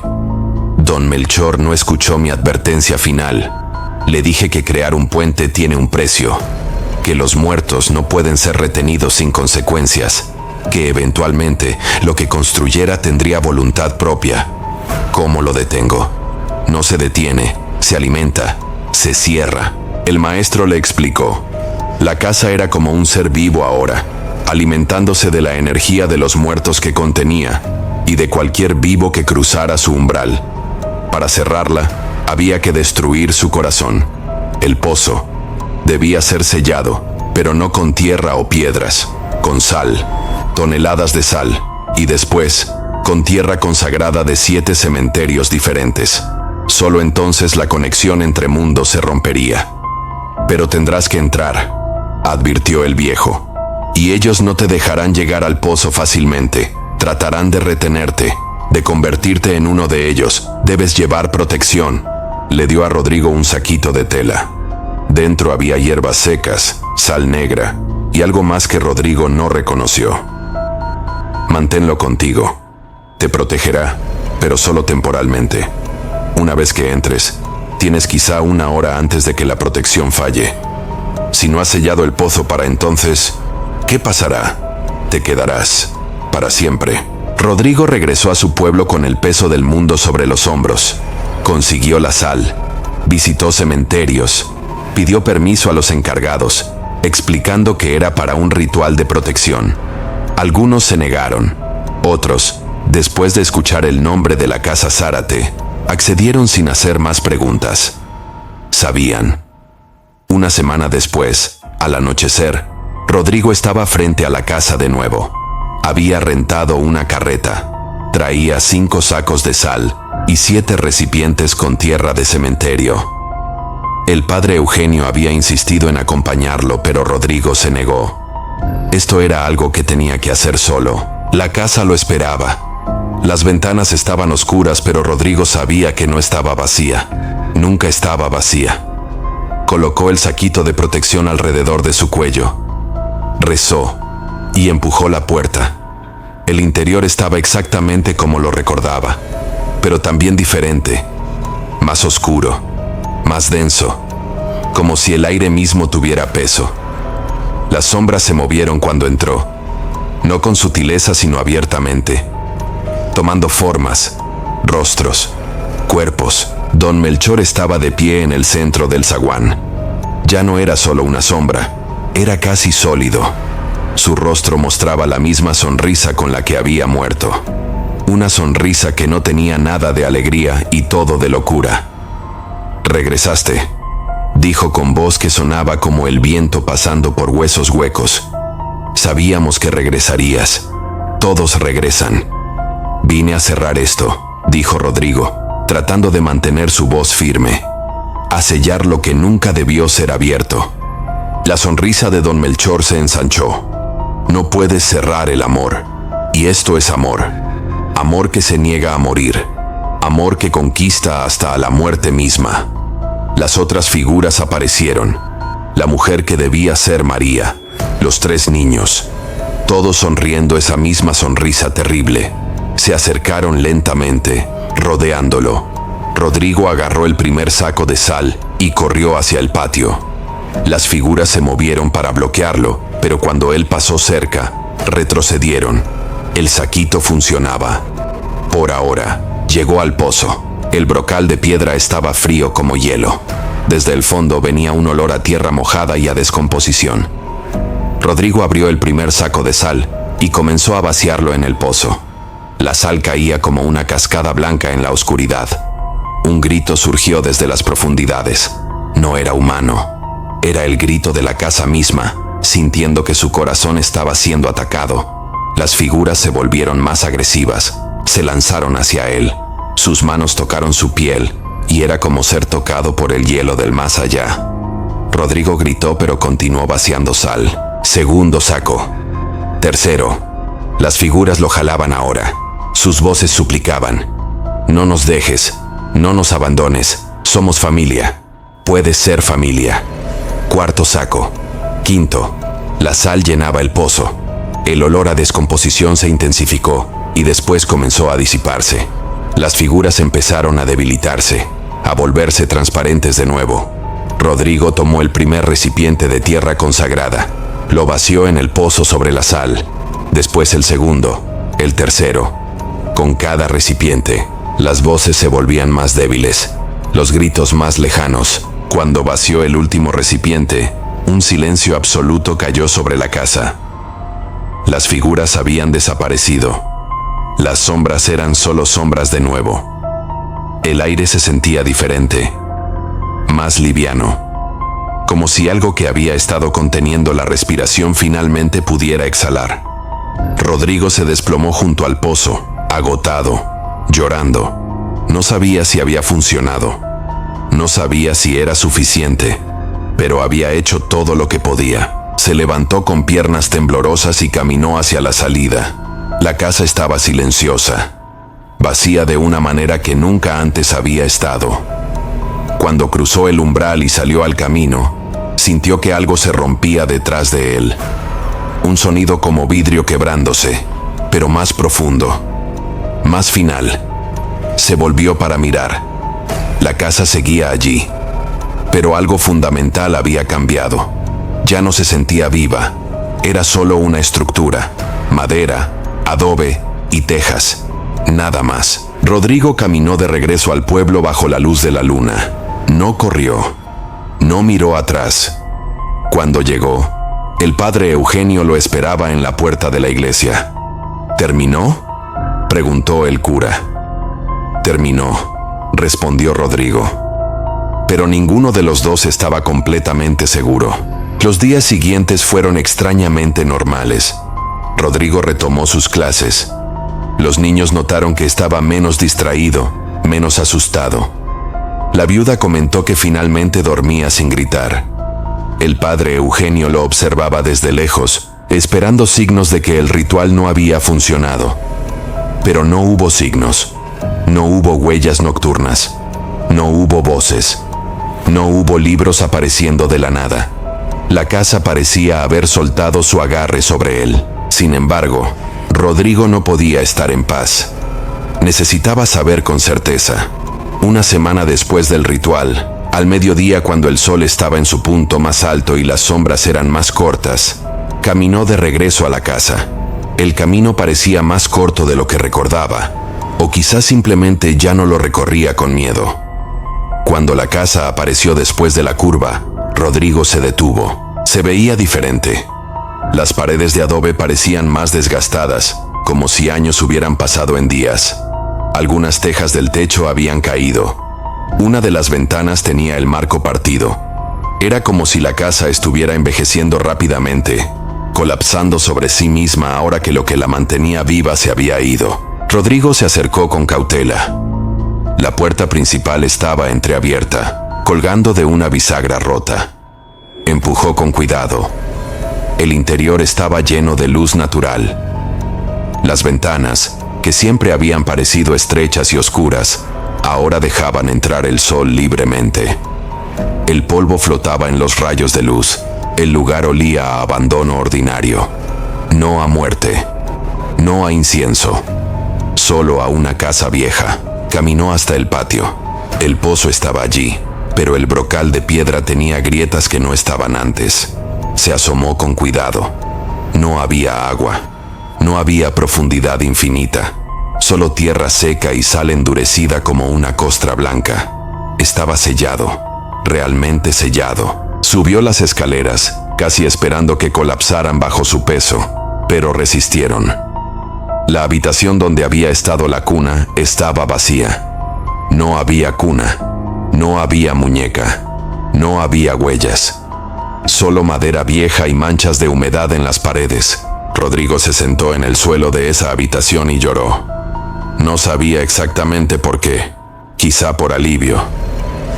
Don Melchor no escuchó mi advertencia final. Le dije que crear un puente tiene un precio, que los muertos no pueden ser retenidos sin consecuencias, que eventualmente lo que construyera tendría voluntad propia. ¿Cómo lo detengo? No se detiene, se alimenta, se cierra. El maestro le explicó. La casa era como un ser vivo ahora, alimentándose de la energía de los muertos que contenía y de cualquier vivo que cruzara su umbral. Para cerrarla, había que destruir su corazón. El pozo debía ser sellado, pero no con tierra o piedras, con sal, toneladas de sal, y después, con tierra consagrada de 7 cementerios diferentes. Solo entonces la conexión entre mundos se rompería. Pero tendrás que entrar, advirtió el viejo. Y ellos no te dejarán llegar al pozo fácilmente. Tratarán de retenerte, de convertirte en uno de ellos. Debes llevar protección. Le dio a Rodrigo un saquito de tela. Dentro había hierbas secas, sal negra y algo más que Rodrigo no reconoció. Manténlo contigo. Te protegerá, pero solo temporalmente. Una vez que entres, tienes quizá 1 hora antes de que la protección falle. Si no has sellado el pozo para entonces, ¿qué pasará? Te quedarás para siempre. Rodrigo regresó a su pueblo con el peso del mundo sobre los hombros. Consiguió la sal, visitó cementerios, pidió permiso a los encargados, explicando que era para un ritual de protección. Algunos se negaron, otros, después de escuchar el nombre de la casa Zárate, accedieron sin hacer más preguntas. Sabían. 1 semana después, al anochecer, Rodrigo estaba frente a la casa de nuevo. Había rentado una carreta. Traía 5 sacos de sal y 7 recipientes con tierra de cementerio. El padre Eugenio había insistido en acompañarlo, pero Rodrigo se negó. Esto era algo que tenía que hacer solo. La casa lo esperaba. Las ventanas estaban oscuras, pero Rodrigo sabía que no estaba vacía. Nunca estaba vacía. Colocó el saquito de protección alrededor de su cuello. Rezó y empujó la puerta. El interior estaba exactamente como lo recordaba, pero también diferente, más oscuro, más denso, como si el aire mismo tuviera peso. Las sombras se movieron cuando entró, no con sutileza sino abiertamente, tomando formas, rostros, cuerpos. Don Melchor estaba de pie en el centro del zaguán. Ya no era solo una sombra, era casi sólido. Su rostro mostraba la misma sonrisa con la que había muerto. Una sonrisa que no tenía nada de alegría y todo de locura. «Regresaste», dijo con voz que sonaba como el viento pasando por huesos huecos. «Sabíamos que regresarías. Todos regresan». «Vine a cerrar esto», dijo Rodrigo, tratando de mantener su voz firme. «A sellar lo que nunca debió ser abierto». La sonrisa de don Melchor se ensanchó. «No puedes cerrar el amor. Y esto es amor. Amor que se niega a morir. Amor que conquista hasta a la muerte misma. Las otras figuras aparecieron. La mujer que debía ser María. Los 3 niños. Todos sonriendo esa misma sonrisa terrible. Se acercaron lentamente, rodeándolo. Rodrigo agarró el primer saco de sal y corrió hacia el patio. Las figuras se movieron para bloquearlo, pero cuando él pasó cerca, retrocedieron. El saquito funcionaba. Por ahora, llegó al pozo. El brocal de piedra estaba frío como hielo. Desde el fondo venía un olor a tierra mojada y a descomposición. Rodrigo abrió el primer saco de sal y comenzó a vaciarlo en el pozo. La sal caía como una cascada blanca en la oscuridad. Un grito surgió desde las profundidades. No era humano. Era el grito de la casa misma, sintiendo que su corazón estaba siendo atacado. Las figuras se volvieron más agresivas. Se lanzaron hacia él. Sus manos tocaron su piel, y era como ser tocado por el hielo del más allá. Rodrigo gritó, pero continuó vaciando sal. Segundo saco. Tercero. Las figuras lo jalaban ahora. Sus voces suplicaban. No nos dejes. No nos abandones. Somos familia. Puedes ser familia. Cuarto saco. Quinto. La sal llenaba el pozo. El olor a descomposición se intensificó y después comenzó a disiparse. Las figuras empezaron a debilitarse, a volverse transparentes de nuevo. Rodrigo tomó el primer recipiente de tierra consagrada. Lo vació en el pozo sobre la sal. Después el segundo, el tercero. Con cada recipiente, las voces se volvían más débiles, los gritos más lejanos. Cuando vació el último recipiente, un silencio absoluto cayó sobre la casa. Las figuras habían desaparecido. Las sombras eran solo sombras de nuevo. El aire se sentía diferente, más liviano, como si algo que había estado conteniendo la respiración finalmente pudiera exhalar. Rodrigo se desplomó junto al pozo, agotado, llorando. No sabía si había funcionado. No sabía si era suficiente, pero había hecho todo lo que podía. Se levantó con piernas temblorosas y caminó hacia la salida. La casa estaba silenciosa, vacía de una manera que nunca antes había estado. Cuando cruzó el umbral y salió al camino, sintió que algo se rompía detrás de él. Un sonido como vidrio quebrándose, pero más profundo, más final. Se volvió para mirar. La casa seguía allí, pero algo fundamental había cambiado. Ya no se sentía viva. Era solo una estructura, madera, adobe y tejas. Nada más. Rodrigo caminó de regreso al pueblo bajo la luz de la luna. No corrió. No miró atrás. Cuando llegó, el padre Eugenio lo esperaba en la puerta de la iglesia. ¿Terminó?, preguntó el cura. Terminó, respondió Rodrigo. Pero ninguno de los dos estaba completamente seguro. Los días siguientes fueron extrañamente normales. Rodrigo retomó sus clases. Los niños notaron que estaba menos distraído, menos asustado. La viuda comentó que finalmente dormía sin gritar. El padre Eugenio lo observaba desde lejos, esperando signos de que el ritual no había funcionado. Pero no hubo signos. No hubo huellas nocturnas. No hubo voces. No hubo libros apareciendo de la nada. La casa parecía haber soltado su agarre sobre él. Sin embargo, Rodrigo no podía estar en paz. Necesitaba saber con certeza. Una semana después del ritual, al mediodía cuando el sol estaba en su punto más alto y las sombras eran más cortas, caminó de regreso a la casa. El camino parecía más corto de lo que recordaba, o quizás simplemente ya no lo recorría con miedo. Cuando la casa apareció después de la curva, Rodrigo se detuvo. Se veía diferente. Las paredes de adobe parecían más desgastadas, como si años hubieran pasado en días. Algunas tejas del techo habían caído. Una de las ventanas tenía el marco partido. Era como si la casa estuviera envejeciendo rápidamente, colapsando sobre sí misma ahora que lo que la mantenía viva se había ido. Rodrigo se acercó con cautela. La puerta principal estaba entreabierta, colgando de una bisagra rota. Empujó con cuidado. El interior estaba lleno de luz natural. Las ventanas, que siempre habían parecido estrechas y oscuras, ahora dejaban entrar el sol libremente. El polvo flotaba en los rayos de luz. El lugar olía a abandono ordinario. No a muerte, no a incienso, solo a una casa vieja. Caminó hasta el patio. El pozo estaba allí, pero el brocal de piedra tenía grietas que no estaban antes. Se asomó con cuidado. No había agua. No había profundidad infinita. Solo tierra seca y sal endurecida como una costra blanca. Estaba sellado, realmente sellado. Subió las escaleras, casi esperando que colapsaran bajo su peso, pero resistieron. La habitación donde había estado la cuna estaba vacía. No había cuna, no había muñeca, no había huellas. Solo madera vieja y manchas de humedad en las paredes. Rodrigo se sentó en el suelo de esa habitación y lloró. No sabía exactamente por qué. Quizá por alivio.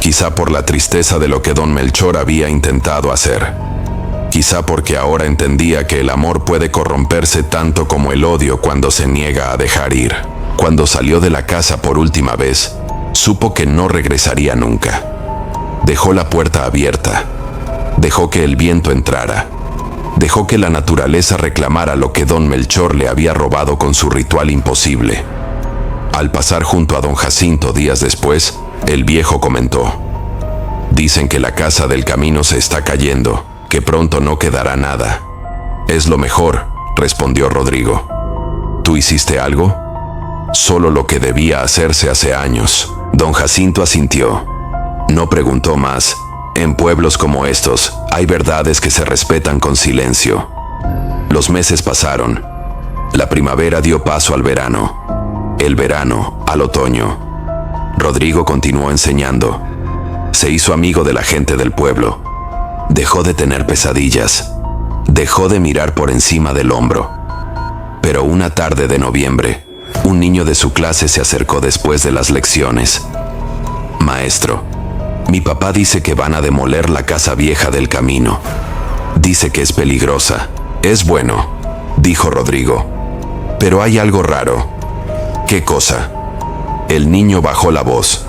Quizá por la tristeza de lo que don Melchor había intentado hacer. Quizá porque ahora entendía que el amor puede corromperse tanto como el odio cuando se niega a dejar ir. Cuando salió de la casa por última vez, supo que no regresaría nunca. Dejó la puerta abierta. Dejó que el viento entrara. Dejó que la naturaleza reclamara lo que don Melchor le había robado con su ritual imposible. Al pasar junto a don Jacinto días después, el viejo comentó: «Dicen que la casa del camino se está cayendo, que pronto no quedará nada». «Es lo mejor», respondió Rodrigo. «¿Tú hiciste algo?» «Solo lo que debía hacerse hace años». Don Jacinto asintió. No preguntó más. En pueblos como estos, hay verdades que se respetan con silencio. Los meses pasaron. La primavera dio paso al verano. El verano al otoño. Rodrigo continuó enseñando. Se hizo amigo de la gente del pueblo. Dejó de tener pesadillas. Dejó de mirar por encima del hombro. Pero una tarde de noviembre, un niño de su clase se acercó después de las lecciones. «Maestro, mi papá dice que van a demoler la casa vieja del camino. Dice que es peligrosa». «Es bueno», dijo Rodrigo. «Pero hay algo raro». «¿Qué cosa?» El niño bajó la voz.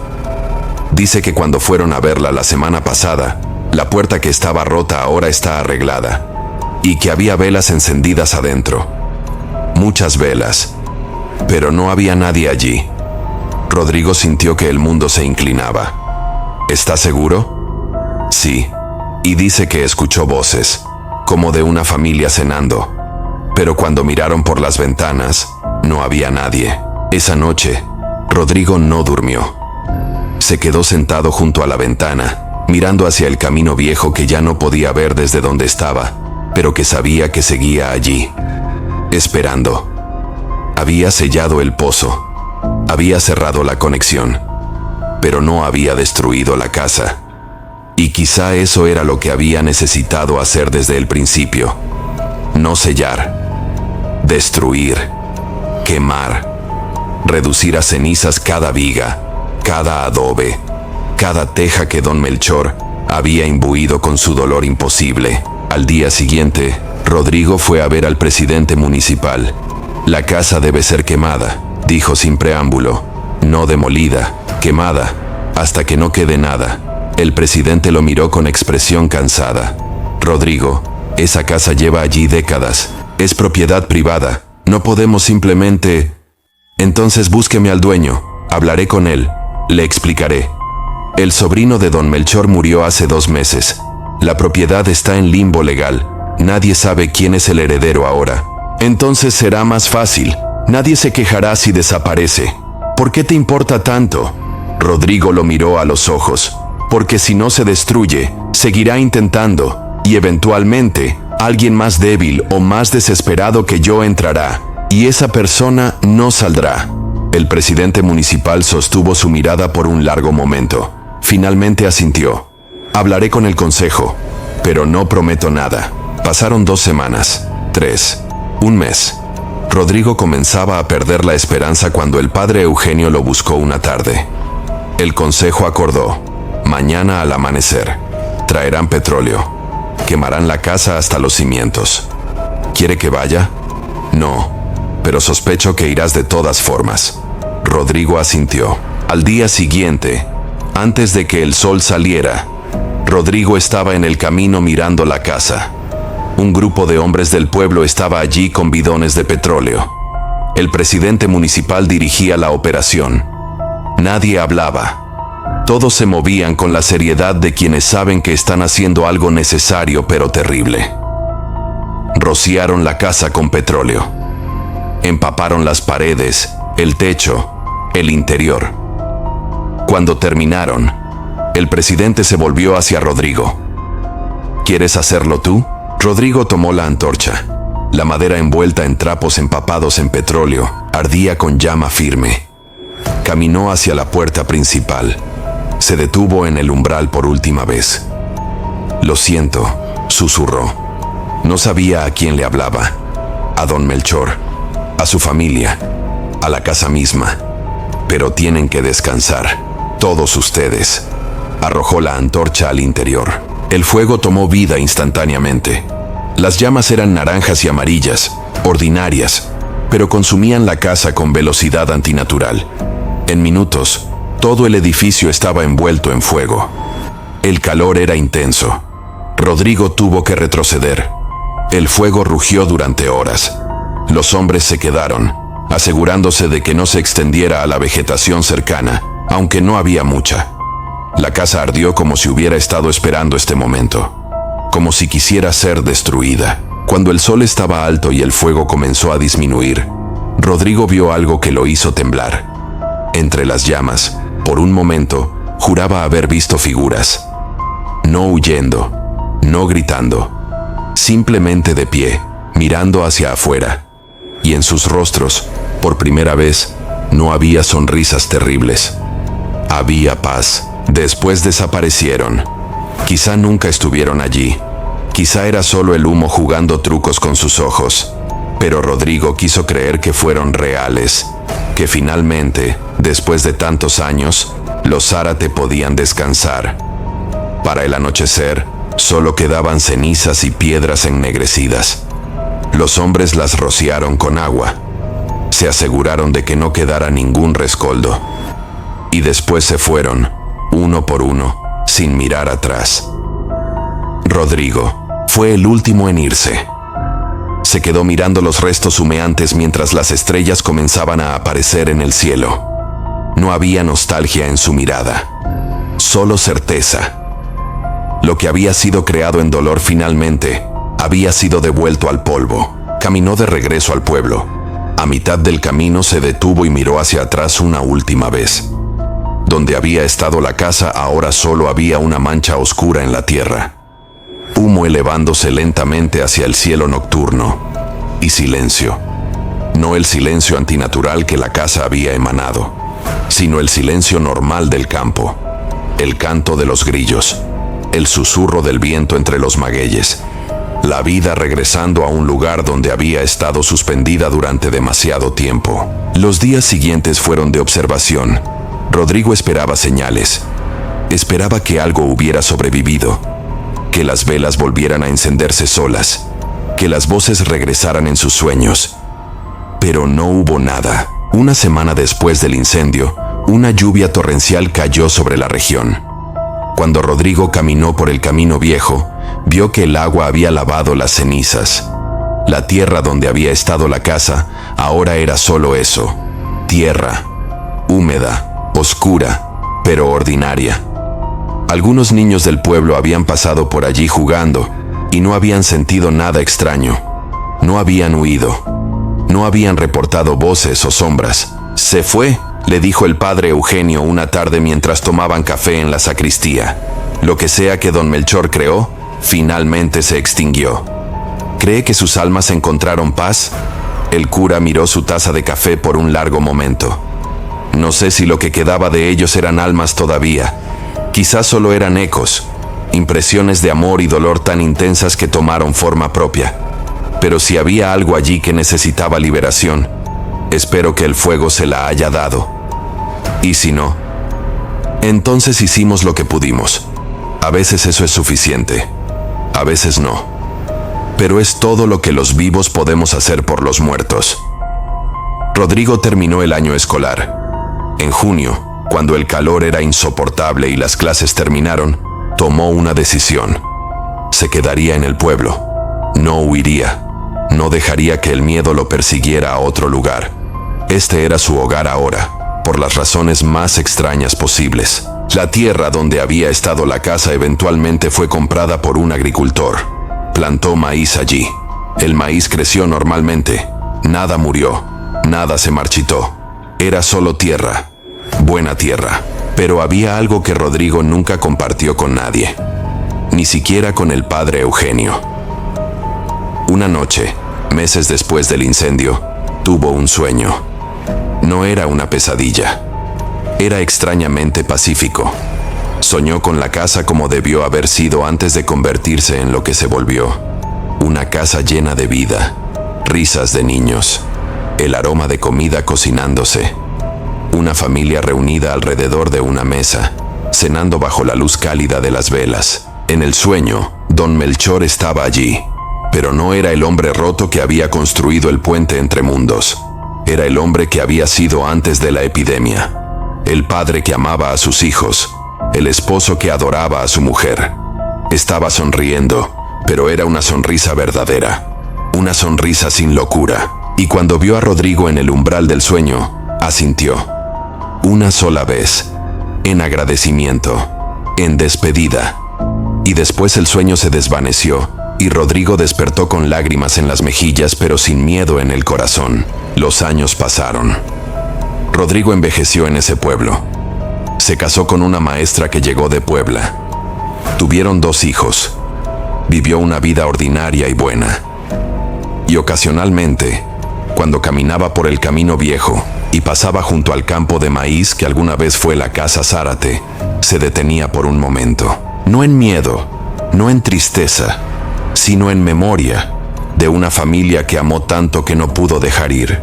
«Dice que cuando fueron a verla la semana pasada, la puerta que estaba rota ahora está arreglada, y que había velas encendidas adentro. Muchas velas. Pero no había nadie allí». Rodrigo sintió que el mundo se inclinaba. «¿Está seguro?» «Sí. Y dice que escuchó voces, como de una familia cenando. Pero cuando miraron por las ventanas, no había nadie». Esa noche, Rodrigo no durmió. Se quedó sentado junto a la ventana, mirando hacia el camino viejo que ya no podía ver desde donde estaba, pero que sabía que seguía allí, esperando. Había sellado el pozo. Había cerrado la conexión, pero no había destruido la casa. Y quizá eso era lo que había necesitado hacer desde el principio. No sellar, destruir, quemar, reducir a cenizas cada viga, cada adobe, cada teja que don Melchor había imbuido con su dolor imposible. Al día siguiente, Rodrigo fue a ver al presidente municipal. «La casa debe ser quemada», dijo sin preámbulo. «No demolida, quemada, hasta que no quede nada». El presidente lo miró con expresión cansada. «Rodrigo, esa casa lleva allí décadas. Es propiedad privada. No podemos simplemente...» «Entonces búsqueme al dueño. Hablaré con él. Le explicaré. El sobrino de don Melchor murió hace 2 meses. La propiedad está en limbo legal. Nadie sabe quién es el heredero ahora. Entonces será más fácil. Nadie se quejará si desaparece. ¿Por qué te importa tanto?» Rodrigo lo miró a los ojos. «Porque si no se destruye, seguirá intentando, y eventualmente, alguien más débil o más desesperado que yo entrará, y esa persona no saldrá». El presidente municipal sostuvo su mirada por un largo momento. Finalmente asintió. «Hablaré con el consejo, pero no prometo nada». Pasaron 2 semanas, 3, 1 mes. Rodrigo comenzaba a perder la esperanza cuando el padre Eugenio lo buscó una tarde. El consejo acordó: mañana al amanecer, traerán petróleo. Quemarán la casa hasta los cimientos. ¿Quiere que vaya? No, pero sospecho que irás de todas formas. Rodrigo asintió. Al día siguiente, antes de que el sol saliera, Rodrigo estaba en el camino mirando la casa. Un grupo de hombres del pueblo estaba allí con bidones de petróleo. El presidente municipal dirigía la operación. Nadie hablaba. Todos se movían con la seriedad de quienes saben que están haciendo algo necesario pero terrible. Rociaron la casa con petróleo. Empaparon las paredes, el techo, el interior. Cuando terminaron, el presidente se volvió hacia Rodrigo. ¿Quieres hacerlo tú? Rodrigo tomó la antorcha. La madera envuelta en trapos empapados en petróleo ardía con llama firme. Caminó hacia la puerta principal. Se detuvo en el umbral por última vez. «Lo siento», susurró. No sabía a quién le hablaba. A don Melchor, a su familia, a la casa misma. Pero tienen que descansar, todos ustedes. Arrojó la antorcha al interior. El fuego tomó vida instantáneamente. Las llamas eran naranjas y amarillas, ordinarias, pero consumían la casa con velocidad antinatural. En minutos, todo el edificio estaba envuelto en fuego. El calor era intenso. Rodrigo tuvo que retroceder. El fuego rugió durante horas. Los hombres se quedaron, asegurándose de que no se extendiera a la vegetación cercana, aunque no había mucha. La casa ardió como si hubiera estado esperando este momento, como si quisiera ser destruida. Cuando el sol estaba alto y el fuego comenzó a disminuir, Rodrigo vio algo que lo hizo temblar. Entre las llamas, por un momento, juraba haber visto figuras. No huyendo, no gritando, simplemente de pie, mirando hacia afuera. Y en sus rostros, por primera vez, no había sonrisas terribles. Había paz. Después desaparecieron. Quizá nunca estuvieron allí. Quizá era solo el humo jugando trucos con sus ojos. Pero Rodrigo quiso creer que fueron reales, que finalmente, después de tantos años, los Zárate podían descansar. Para el anochecer, solo quedaban cenizas y piedras ennegrecidas. Los hombres las rociaron con agua. Se aseguraron de que no quedara ningún rescoldo. Y después se fueron, uno por uno, sin mirar atrás. Rodrigo fue el último en irse. Se quedó mirando los restos humeantes mientras las estrellas comenzaban a aparecer en el cielo. No había nostalgia en su mirada, solo certeza. Lo que había sido creado en dolor finalmente había sido devuelto al polvo. Caminó de regreso al pueblo. A mitad del camino se detuvo y miró hacia atrás una última vez. Donde había estado la casa ahora solo había una mancha oscura en la tierra. Humo elevándose lentamente hacia el cielo nocturno. Y silencio. No el silencio antinatural que la casa había emanado, sino el silencio normal del campo. El canto de los grillos. El susurro del viento entre los magueyes. La vida regresando a un lugar donde había estado suspendida durante demasiado tiempo. Los días siguientes fueron de observación. Rodrigo esperaba señales. Esperaba que algo hubiera sobrevivido, que las velas volvieran a encenderse solas, que las voces regresaran en sus sueños. Pero no hubo nada. Una semana después del incendio, una lluvia torrencial cayó sobre la región. Cuando Rodrigo caminó por el camino viejo, vio que el agua había lavado las cenizas. La tierra donde había estado la casa ahora era solo eso: tierra, húmeda, oscura, pero ordinaria. Algunos niños del pueblo habían pasado por allí jugando y no habían sentido nada extraño. No habían huido. No habían reportado voces o sombras. «Se fue», le dijo el padre Eugenio una tarde mientras tomaban café en la sacristía. Lo que sea que don Melchor creó, finalmente se extinguió. ¿Cree que sus almas encontraron paz? El cura miró su taza de café por un largo momento. No sé si lo que quedaba de ellos eran almas todavía. Quizás solo eran ecos, impresiones de amor y dolor tan intensas que tomaron forma propia. Pero si había algo allí que necesitaba liberación, espero que el fuego se la haya dado. Y si no, entonces hicimos lo que pudimos. A veces eso es suficiente, a veces no. Pero es todo lo que los vivos podemos hacer por los muertos. Rodrigo terminó el año escolar. En junio, cuando el calor era insoportable y las clases terminaron, tomó una decisión. Se quedaría en el pueblo. No huiría. No dejaría que el miedo lo persiguiera a otro lugar. Este era su hogar ahora, por las razones más extrañas posibles. La tierra donde había estado la casa eventualmente fue comprada por un agricultor. Plantó maíz allí. El maíz creció normalmente. Nada murió. Nada se marchitó. Era solo tierra. Buena tierra. Pero había algo que Rodrigo nunca compartió con nadie. Ni siquiera con el padre Eugenio. Una noche, meses después del incendio, tuvo un sueño. No era una pesadilla. Era extrañamente pacífico. Soñó con la casa como debió haber sido antes de convertirse en lo que se volvió. Una casa llena de vida, risas de niños, el aroma de comida cocinándose. Una familia reunida alrededor de una mesa, cenando bajo la luz cálida de las velas. En el sueño, don Melchor estaba allí, pero no era el hombre roto que había construido el puente entre mundos. Era el hombre que había sido antes de la epidemia. El padre que amaba a sus hijos, el esposo que adoraba a su mujer. Estaba sonriendo, pero era una sonrisa verdadera, una sonrisa sin locura. Y cuando vio a Rodrigo en el umbral del sueño, asintió. Una sola vez, en agradecimiento, en despedida. Y después el sueño se desvaneció, y Rodrigo despertó con lágrimas en las mejillas pero sin miedo en el corazón. Los años pasaron. Rodrigo envejeció en ese pueblo. Se casó con una maestra que llegó de Puebla. Tuvieron 2 hijos. Vivió una vida ordinaria y buena. Y ocasionalmente, cuando caminaba por el camino viejo y pasaba junto al campo de maíz que alguna vez fue la casa Zárate, se detenía por un momento. No en miedo, no en tristeza, sino en memoria de una familia que amó tanto que no pudo dejar ir.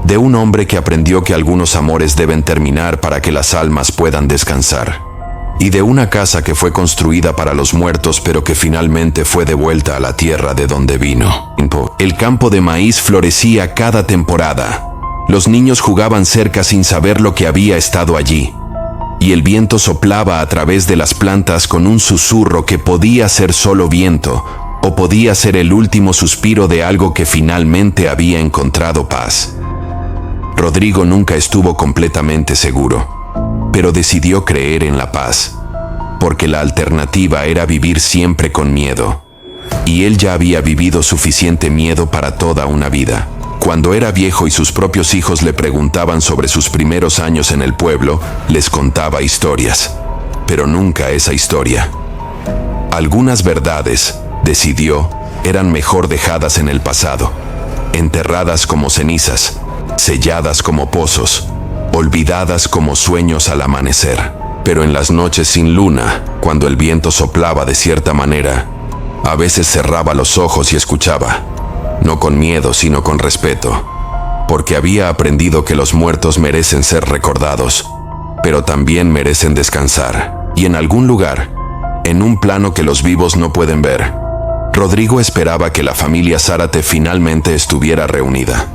De un hombre que aprendió que algunos amores deben terminar para que las almas puedan descansar. Y de una casa que fue construida para los muertos pero que finalmente fue devuelta a la tierra de donde vino. El campo de maíz florecía cada temporada. Los niños jugaban cerca sin saber lo que había estado allí. Y el viento soplaba a través de las plantas con un susurro que podía ser solo viento, o podía ser el último suspiro de algo que finalmente había encontrado paz. Rodrigo nunca estuvo completamente seguro, pero decidió creer en la paz, porque la alternativa era vivir siempre con miedo. Y él ya había vivido suficiente miedo para toda una vida. Cuando era viejo y sus propios hijos le preguntaban sobre sus primeros años en el pueblo, les contaba historias, pero nunca esa historia. Algunas verdades, decidió, eran mejor dejadas en el pasado, enterradas como cenizas, selladas como pozos, olvidadas como sueños al amanecer. Pero en las noches sin luna, cuando el viento soplaba de cierta manera, a veces cerraba los ojos y escuchaba, no con miedo sino con respeto, porque había aprendido que los muertos merecen ser recordados, pero también merecen descansar, y en algún lugar, en un plano que los vivos no pueden ver. Rodrigo esperaba que la familia Zárate finalmente estuviera reunida.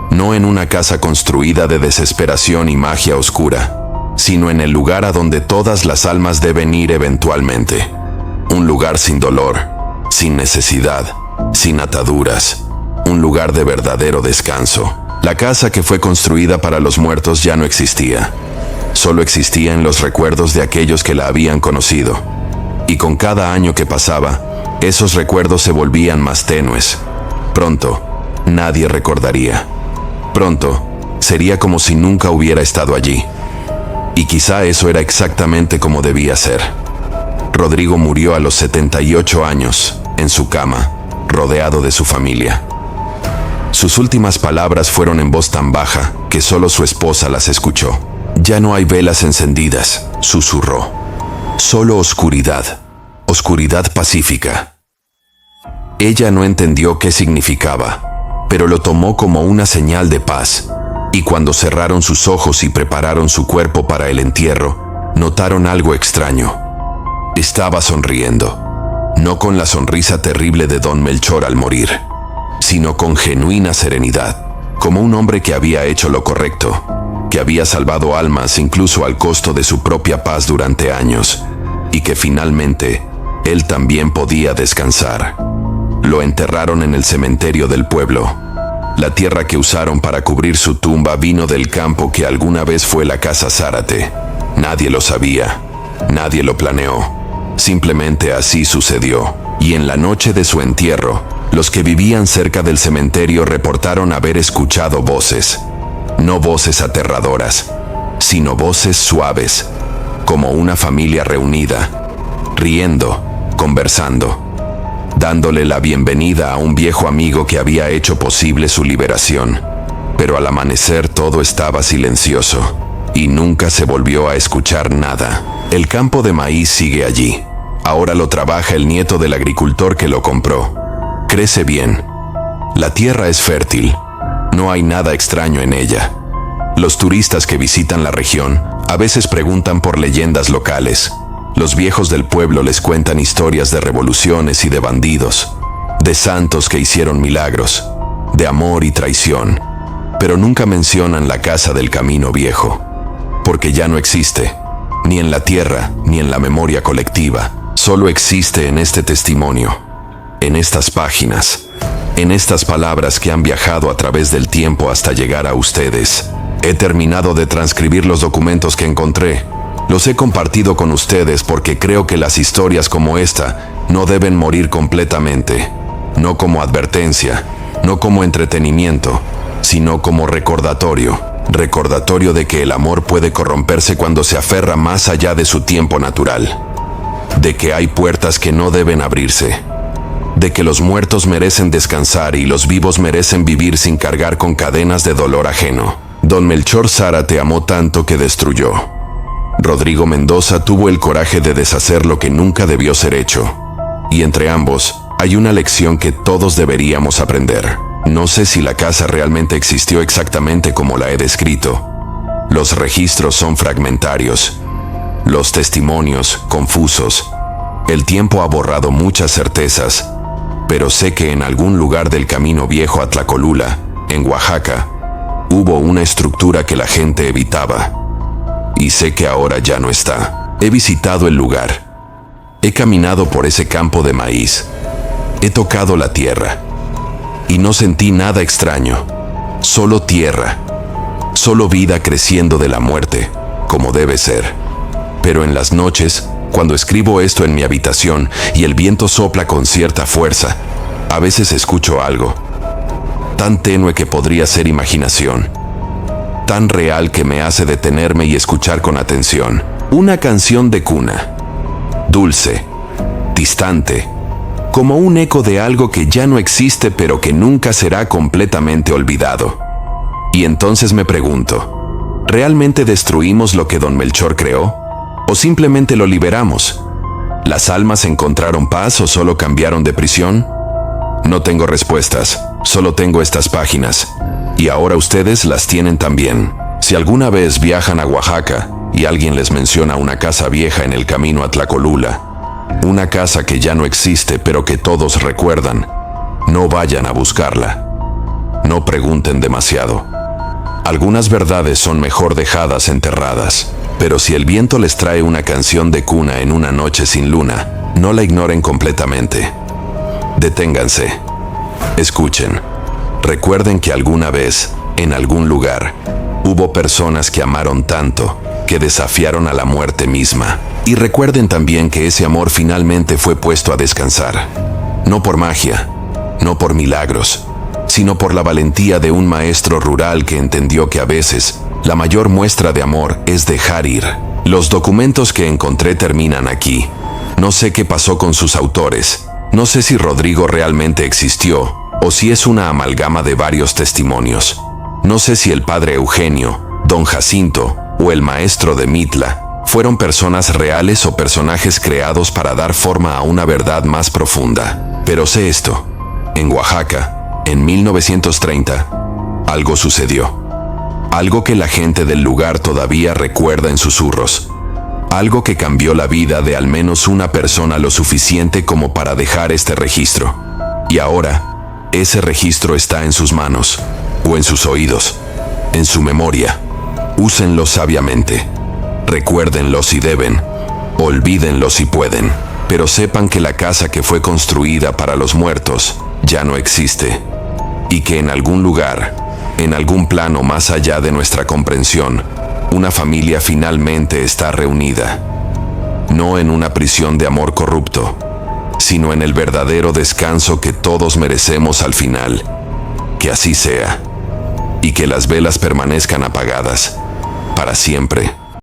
No en una casa construida de desesperación y magia oscura, sino en el lugar a donde todas las almas deben ir eventualmente. Un lugar sin dolor, sin necesidad, sin ataduras. Un lugar de verdadero descanso. La casa que fue construida para los muertos ya no existía. Solo existía en los recuerdos de aquellos que la habían conocido. Y con cada año que pasaba, esos recuerdos se volvían más tenues. Pronto, nadie recordaría. Pronto, sería como si nunca hubiera estado allí. Y quizá eso era exactamente como debía ser. Rodrigo murió a los 78 años, en su cama, rodeado de su familia. Sus últimas palabras fueron en voz tan baja que solo su esposa las escuchó. «Ya no hay velas encendidas», susurró. «Solo oscuridad, oscuridad pacífica». Ella no entendió qué significaba, pero lo tomó como una señal de paz, y cuando cerraron sus ojos y prepararon su cuerpo para el entierro, notaron algo extraño. Estaba sonriendo, no con la sonrisa terrible de don Melchor al morir, sino con genuina serenidad. como un hombre que había hecho lo correcto, que había salvado almas incluso al costo de su propia paz durante años, y que finalmente él también podía descansar. Lo enterraron en el cementerio del pueblo. La tierra que usaron para cubrir su tumba vino del campo que alguna vez fue la casa Zárate. Nadie lo sabía, nadie lo planeó. Simplemente así sucedió. Y en la noche de su entierro, los que vivían cerca del cementerio reportaron haber escuchado voces. No voces aterradoras, sino voces suaves, como una familia reunida, riendo, conversando, dándole la bienvenida a un viejo amigo que había hecho posible su liberación. Pero al amanecer todo estaba silencioso, y nunca se volvió a escuchar nada. El campo de maíz sigue allí. Ahora lo trabaja el nieto del agricultor que lo compró. Crece bien. La tierra es fértil. No hay nada extraño en ella. Los turistas que visitan la región a veces preguntan por leyendas locales. Los viejos del pueblo les cuentan historias de revoluciones y de bandidos, de santos que hicieron milagros, de amor y traición, pero nunca mencionan la casa del camino viejo, porque ya no existe, ni en la tierra ni en la memoria colectiva. Solo existe en este testimonio, en estas páginas, en estas palabras que han viajado a través del tiempo hasta llegar a ustedes. He terminado de transcribir los documentos que encontré. Los he compartido con ustedes porque creo que las historias como esta no deben morir completamente, no como advertencia, no como entretenimiento, sino como recordatorio de que el amor puede corromperse cuando se aferra más allá de su tiempo natural, de que hay puertas que no deben abrirse, de que los muertos merecen descansar y los vivos merecen vivir sin cargar con cadenas de dolor ajeno. Don Melchor Zárate amó tanto que destruyó. Rodrigo Mendoza tuvo el coraje de deshacer lo que nunca debió ser hecho. Y entre ambos, hay una lección que todos deberíamos aprender. No sé si la casa realmente existió exactamente como la he descrito. Los registros son fragmentarios. Los testimonios, confusos. El tiempo ha borrado muchas certezas. Pero sé que en algún lugar del camino viejo a Tlacolula, en Oaxaca, hubo una estructura que la gente evitaba. Y sé que ahora ya no está. He visitado el lugar. He caminado por ese campo de maíz. He tocado la tierra. Y no sentí nada extraño. Solo tierra. Solo vida creciendo de la muerte, como debe ser. Pero en las noches, cuando escribo esto en mi habitación y el viento sopla con cierta fuerza, a veces escucho algo. Tan tenue que podría ser imaginación. Tan real que me hace detenerme y escuchar con atención. Una canción de cuna. Dulce, distante, como un eco de algo que ya no existe pero que nunca será completamente olvidado. Y entonces me pregunto, ¿realmente destruimos lo que Don Melchor creó? ¿O simplemente lo liberamos? ¿Las almas encontraron paz o solo cambiaron de prisión? No tengo respuestas, solo tengo estas páginas. Y ahora ustedes las tienen también. Si alguna vez viajan a Oaxaca y alguien les menciona una casa vieja en el camino a Tlacolula, una casa que ya no existe pero que todos recuerdan, no vayan a buscarla. No pregunten demasiado. Algunas verdades son mejor dejadas enterradas, pero si el viento les trae una canción de cuna en una noche sin luna, no la ignoren completamente. Deténganse. Escuchen. Recuerden que alguna vez, en algún lugar, hubo personas que amaron tanto, que desafiaron a la muerte misma. Y recuerden también que ese amor finalmente fue puesto a descansar. No por magia, no por milagros, sino por la valentía de un maestro rural que entendió que a veces, la mayor muestra de amor es dejar ir. Los documentos que encontré terminan aquí. No sé qué pasó con sus autores. No sé si Rodrigo realmente existió, o si es una amalgama de varios testimonios. No sé si el padre Eugenio, don Jacinto o el maestro de Mitla fueron personas reales o personajes creados para dar forma a una verdad más profunda. Pero sé esto: en Oaxaca, en 1930, algo sucedió. Algo que la gente del lugar todavía recuerda en susurros. Algo que cambió la vida de al menos una persona lo suficiente como para dejar este registro. Y ahora, ese registro está en sus manos. o en sus oídos, en su memoria. Úsenlo sabiamente. Recuérdenlo si deben, olvídenlo si pueden, pero sepan que la casa que fue construida para los muertos ya no existe, y que en algún lugar, en algún plano más allá de nuestra comprensión, una familia finalmente está reunida, no en una prisión de amor corrupto, sino en el verdadero descanso que todos merecemos al final. Que así sea, y que las velas permanezcan apagadas para siempre.